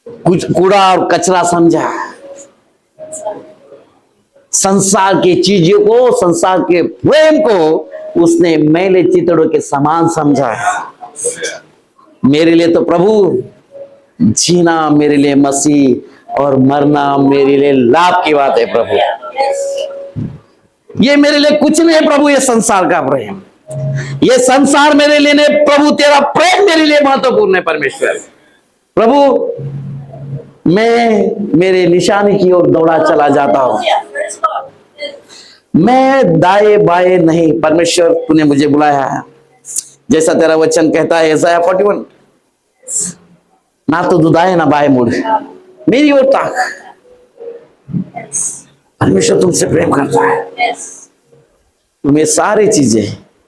कुछ कूड़ा और कचरा समझा। संसार की चीजों को, संसार के प्रेम को उसने मैले चितड़ों के समान समझा। मेरे लिए तो प्रभु जीना मेरे लिए मसीह और मरना मेरे लिए लाभ की बात है। प्रभु ये मेरे लिए कुछ नहीं है प्रभु, ये संसार का प्रेम, ये संसार मेरे लिए नहीं प्रभु, तेरा प्रेम मेरे लिए महत्वपूर्ण है। परमेश्वर प्रभु, मैं मेरे निशाने की ओर दौड़ा चला जाता हूं, मैं दाएं बाएं नहीं। परमेश्वर तूने मुझे बुलाया है, जैसा तेरा वचन कहता है यशायाह 41, ना तो तू दाएं ना बाएं मुड़, मेरी ओर ताक। परमेश्वर तुमसे प्रेम करता है। तुम्हें सारी चीजें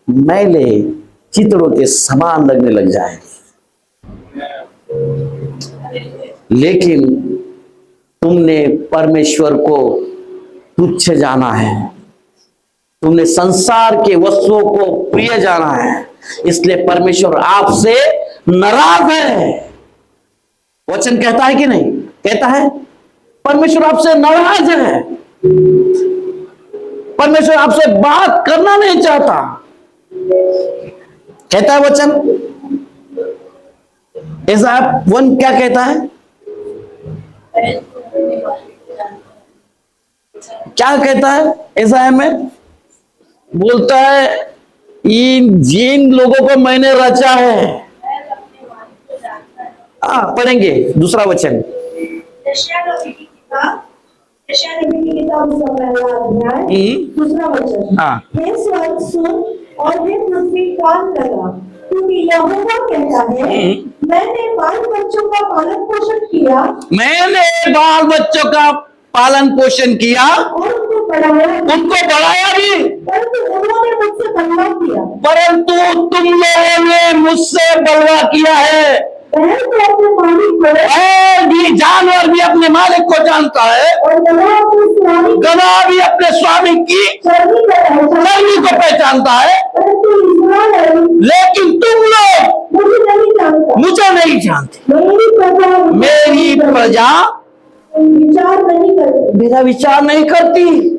मैले चितड़ों के समान लगने लग जाए, लेकिन तुमने परमेश्वर को तुच्छ जाना है, तुमने संसार के वस्तुओं को प्रिय जाना है, इसलिए परमेश्वर आपसे नाराज है। वचन कहता है कि नहीं? कहता है परमेश्वर आपसे नाराज है। परमेश्वर आपसे बात करना नहीं चाहता। कहता है वचन, इज़ाया 1 क्या कहता है? क्या कहता है इज़ाया में? बोलता है इन जिन लोगों को मैंने रचा है। पढ़ेंगे दूसरा वचन। यशायाह नबी की किताब उसका पहला अध्याय दूसरा वचन। हे स्वर्ग सुन और हे पृथ्वी कान लगा, क्योंकि यहोवा कहता है, मैंने बाल बच्चों का पालन पोषण किया, मैंने बाल बच्चों का पालन पोषण किया और उनको बढ़ाया भी, परंतु उन्होंने मुझसे बलवा किया। परंतु तुम लोगों ने मुझसे बलवा किया है। बैल तो अपने मालिक को, बैल भी, जानवर भी अपने मालिक को जानता है, और गदहा भी अपने स्वामी की चर्बी को पहचानता है, परंतु इस्राएल लेकिन तुम लोग मुझे नहीं जानते। मेरी प्रजा विचार नहीं करते, मेरा विचार नहीं करती।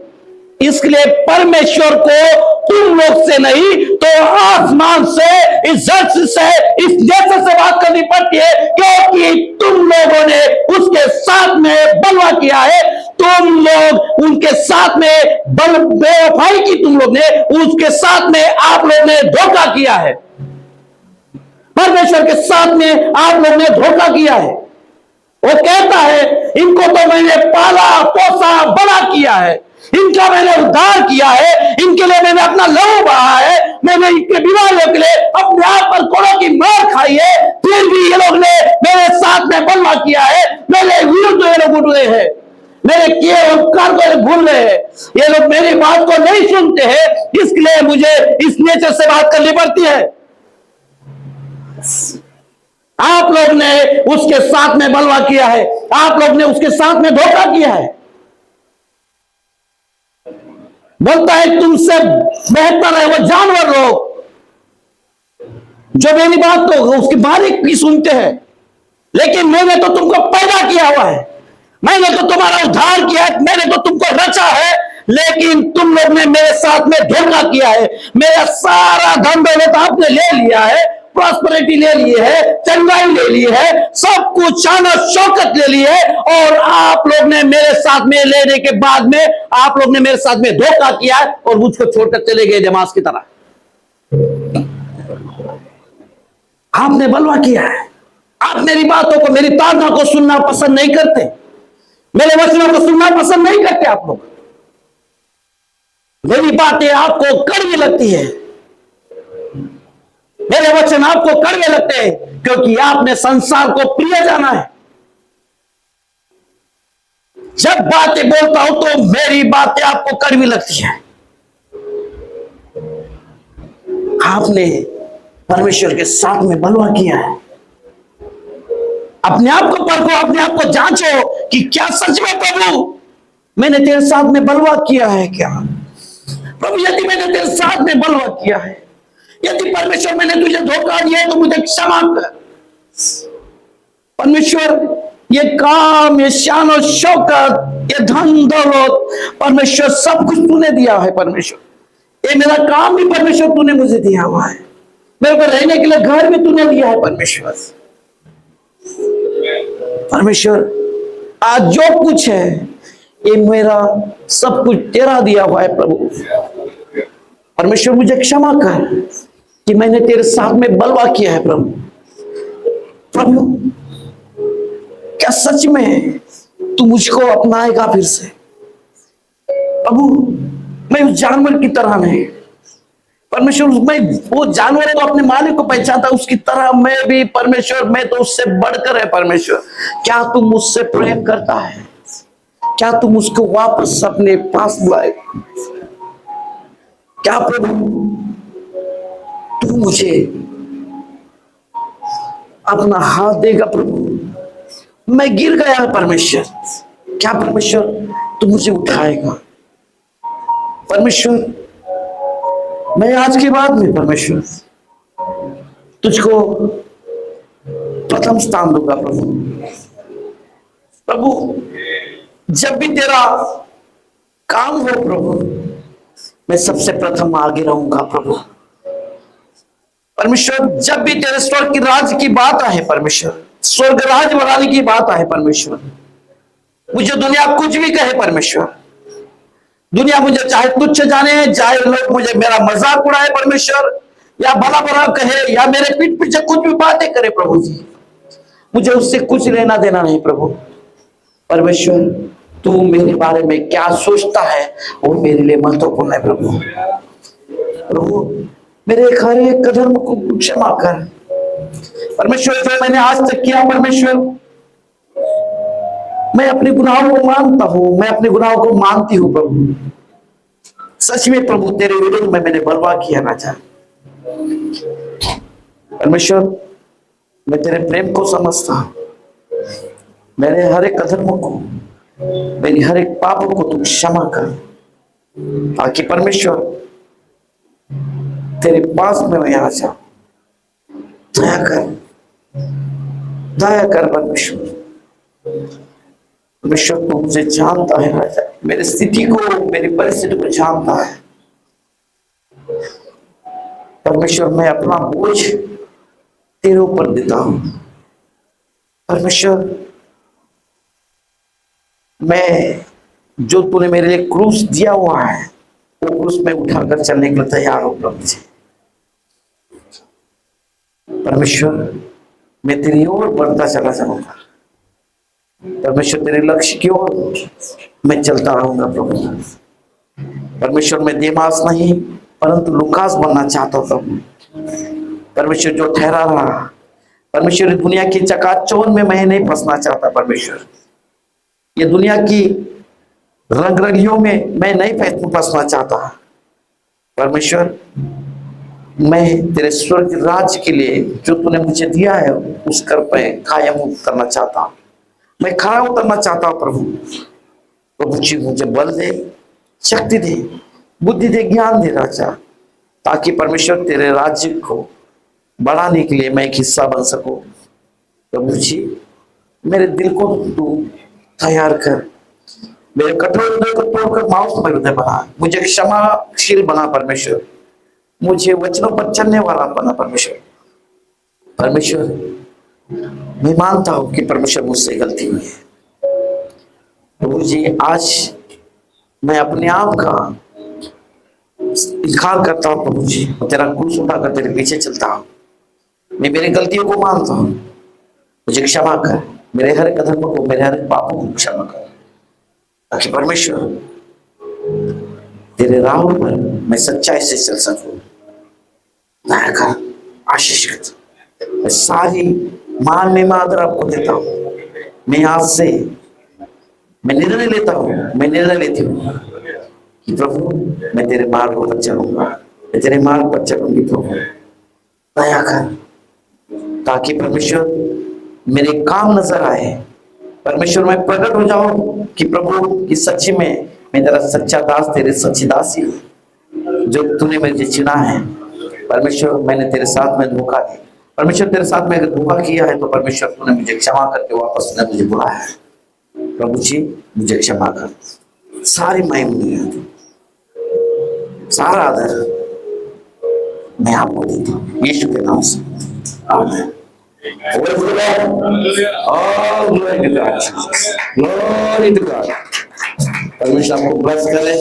इसलिए परमेश्वर को तुम लोग से नहीं तो आसमान से, इस धरती से, इस नेचर से बात करनी पड़ती है, क्योंकि तुम लोगों ने उसके साथ में बलवा किया है। तुम लोग उनके साथ में बेवफाई की, तुम लोग ने उसके साथ में, आप लोग ने धोखा किया है। परमेश्वर के साथ में आप लोग ने धोखा किया है। वो कहता है इनको तो मैंने पाला पोसा बड़ा किया है, इनका मैंने उद्धार किया है, इनके लिए मैंने अपना लहू बहा है, मैंने इनके बीमारियों के लिए अपने आप पर कोड़ों की मार खाई है, फिर भी ये लोग ने मेरे साथ में बलवा किया है, मेरे विरुद्ध ये लोग उठ गए हैं, मेरे किए उपकार को भूल रहे हैं, ये लोग मेरी बात को नहीं सुनते हैं। इसलिए मुझे इस नेचर से बात करनी पड़ती है। आप लोग ने उसके साथ में बलवा किया है, आप लोग ने उसके साथ में धोखा किया है। बोलता है तुमसे बेहतर है वो जानवर लोग जो मेरी बात तो उसकी बारीक की सुनते हैं, लेकिन मैंने तो तुमको पैदा किया हुआ है, मैंने तो तुम्हारा उद्धार किया है, मैंने तो तुमको रचा है, लेकिन तुम लोग ने मेरे साथ में धोखा किया है। मेरा सारा धन दौलत आपने ले लिया है, प्रॉस्पेरिटी ले ली है, चंगाई ले ली है, सब कुछ शान और शौकत ले ली है, और आप लोग ने मेरे साथ में लेने के बाद में आप लोग ने मेरे साथ में धोखा किया है और मुझको छोड़कर चले गए दमास की तरह। आपने बलवा किया है। आप मेरी बातों को, मेरी तारना को सुनना पसंद नहीं करते, मेरे वचनों को सुनना पसंद नहीं करते। आप लोग, मेरी बातें आपको कड़वी लगती है, मेरे वचन आपको कड़वे लगते हैं, क्योंकि आपने संसार को प्रिय जाना है। जब बातें बोलता हूं तो मेरी बातें आपको कड़वी लगती है। आपने परमेश्वर के साथ में बलवा किया है। अपने आप को परखो, अपने आप को जांचो कि क्या सच में प्रभु मैंने तेरे साथ में बलवा किया है क्या? प्रभु यदि मैंने तेरे साथ में बलवा किया है, यदि परमेश्वर मैंने तुझे धोखा दिया तो मुझे क्षमा कर। परमेश्वर ये काम, ये शान और शौकत, ये धन दौलत, परमेश्वर सब कुछ तूने दिया है। परमेश्वर ये मेरा काम भी परमेश्वर तूने मुझे दिया हुआ है, मेरे को रहने के लिए घर भी तूने दिया है। परमेश्वर आज जो कुछ है ये मेरा सब कुछ तेरा दिया हुआ है। प्रभु परमेश्वर मुझे क्षमा कर कि मैंने तेरे साथ में बलवा किया है। प्रभु क्या सच में तू मुझको अपनाएगा फिर से? प्रभु मैं उस जानवर की तरह नहीं, परमेश्वर मैं वो जानवर तो अपने मालिक को पहचानता, उसकी तरह मैं भी परमेश्वर, मैं तो उससे बढ़कर है। परमेश्वर क्या तू मुझसे प्रेम करता है? क्या तू मुझको वापस अपने पास बुलाएगा? क्या प्रभु तू मुझे अपना हाथ देगा? प्रभु मैं गिर गया परमेश्वर, क्या परमेश्वर तू मुझे उठाएगा? परमेश्वर मैं आज के बाद में परमेश्वर तुझको प्रथम स्थान दूंगा। प्रभु जब भी तेरा काम हो प्रभु, मैं सबसे प्रथम आगे रहूंगा प्रभु। परमेश्वर, जब भी तेरे स्वर्ग की राज की बात आए परमेश्वर, स्वर्ग राज बढ़ाने की बात आए परमेश्वर, मुझे दुनिया कुछ भी कहे परमेश्वर, दुनिया मुझे चाहे तुच्छ जाने, चाहे लोग मुझे मेरा मजाक उड़ाए परमेश्वर, या भला भला कहे, या मेरे पीठ पीछे कुछ भी बातें करे प्रभु जी, मुझे उससे कुछ लेना देना नहीं प्रभु। परमेश्वर, तू मेरे बारे में क्या सोचता है वो मेरे लिए महत्वपूर्ण है प्रभु। प्रभु, मेरे हर एक कदम को क्षमा कर परमेश्वर। जो मैंने आज तक किया परमेश्वर, मैं अपने गुनाहों को मानता हूं, मैं अपने गुनाहों को मानती हूं प्रभु। सच में प्रभु, तेरे विरुद्ध में मैंने बलवा किया राजा। परमेश्वर, मैं तेरे प्रेम को समझता हूं, मेरे हर एक अधर्म को, मेरी हर एक पापों को तू क्षमा कर, ताकि परमेश्वर तेरे पास में मैं आ जाऊं। दया कर, दया कर परमेश्वर। परमेश्वर, तू मुझे जानता है राजा, मेरी स्थिति को, मेरी परिस्थिति को जानता है परमेश्वर। मैं अपना बोझ तेरे ऊपर देता हूं परमेश्वर। मैं, जो तूने मेरे लिए क्रूस दिया हुआ है, वो क्रूस में उठाकर चलने के लिए तैयार हूं प्रभु जी। परमेश्वर, मैं तेरी ओर बढ़ता चला जाऊंगा परमेश्वर, तेरे लक्ष्य की ओर मैं चलता रहूंगा प्रभु। परमेश्वर, मैं देमास नहीं परंतु लूकास बनना चाहता हूं प्रभु। परमेश्वर, जो ठहरा रहा परमेश्वर, दुनिया की चकाचौंध में मैं नहीं फंसना चाहता परमेश्वर। ये दुनिया की रंगरलियों में मैं नहीं फंसना चाहता परमेश्वर। मैं तेरे स्वर्ग राज के लिए जो तूने मुझे दिया है उस कर पे कायम करना चाहता हूं, मैं खड़ा उतरना चाहता हूं प्रभु। प्रभु जी, मुझे बल दे, शक्ति दे, बुद्धि दे, ज्ञान दे राजा, ताकि परमेश्वर तेरे राज्य को बढ़ाने के लिए मैं एक हिस्सा बन सकूं। प्रभु जी, मेरे दिल को तू तैयार कर, मेरे कठोर हृदय को तोड़कर मांसमय हृदय बना, मुझे क्षमाशील बना परमेश्वर, मुझे वचनों पर चलने वाला बना परमेश्वर। परमेश्वर, मैं मानता हूं कि परमेश्वर मुझसे गलती हुई है प्रभु जी। आज मैं अपने आप का इनकार करता हूं प्रभु जी, और तेरा क्रूस उठाकर तेरे पीछे चलता हूं। मैं मेरी गलतियों को मानता हूं, मुझे क्षमा कर, मेरे हर कदम को, मेरे हर पापों को क्षमा कर, ताकि परमेश्वर तेरे राह पर मैं सच्चाई से चल सकूं। दया कर, आशीष कर। मैं सारी मान में आदर आपको देता हूं। मैं आज से मैं निर्णय लेता हूं, मैं निर्णय लेती हूं कि प्रभु, मैं तेरे मार्ग पर चलूंगा, मैं तेरे मार्ग पर चलूंगी प्रभु। दया कर, ताकि परमेश्वर मेरे काम नजर आए परमेश्वर, मैं प्रकट हो जाऊं कि प्रभु की सच्ची में मैं तेरा सच्चा दास, तेरे सच्ची दासी हूं, जो तूने मुझे चुना है परमेश्वर। मैंने तेरे साथ में धोखा दिया परमेश्वर, तेरे साथ में अगर धोखा किया है तो परमेश्वर तूने मुझे क्षमा करके वापस ने मुझे बुलाया है प्रभु जी। मुझे क्षमा कर, सारी महिमा, सारा आदर मैं आपको देता हूं यीशु के नाम से, आमीन। परमेश्वर आपको ब्लेस करे।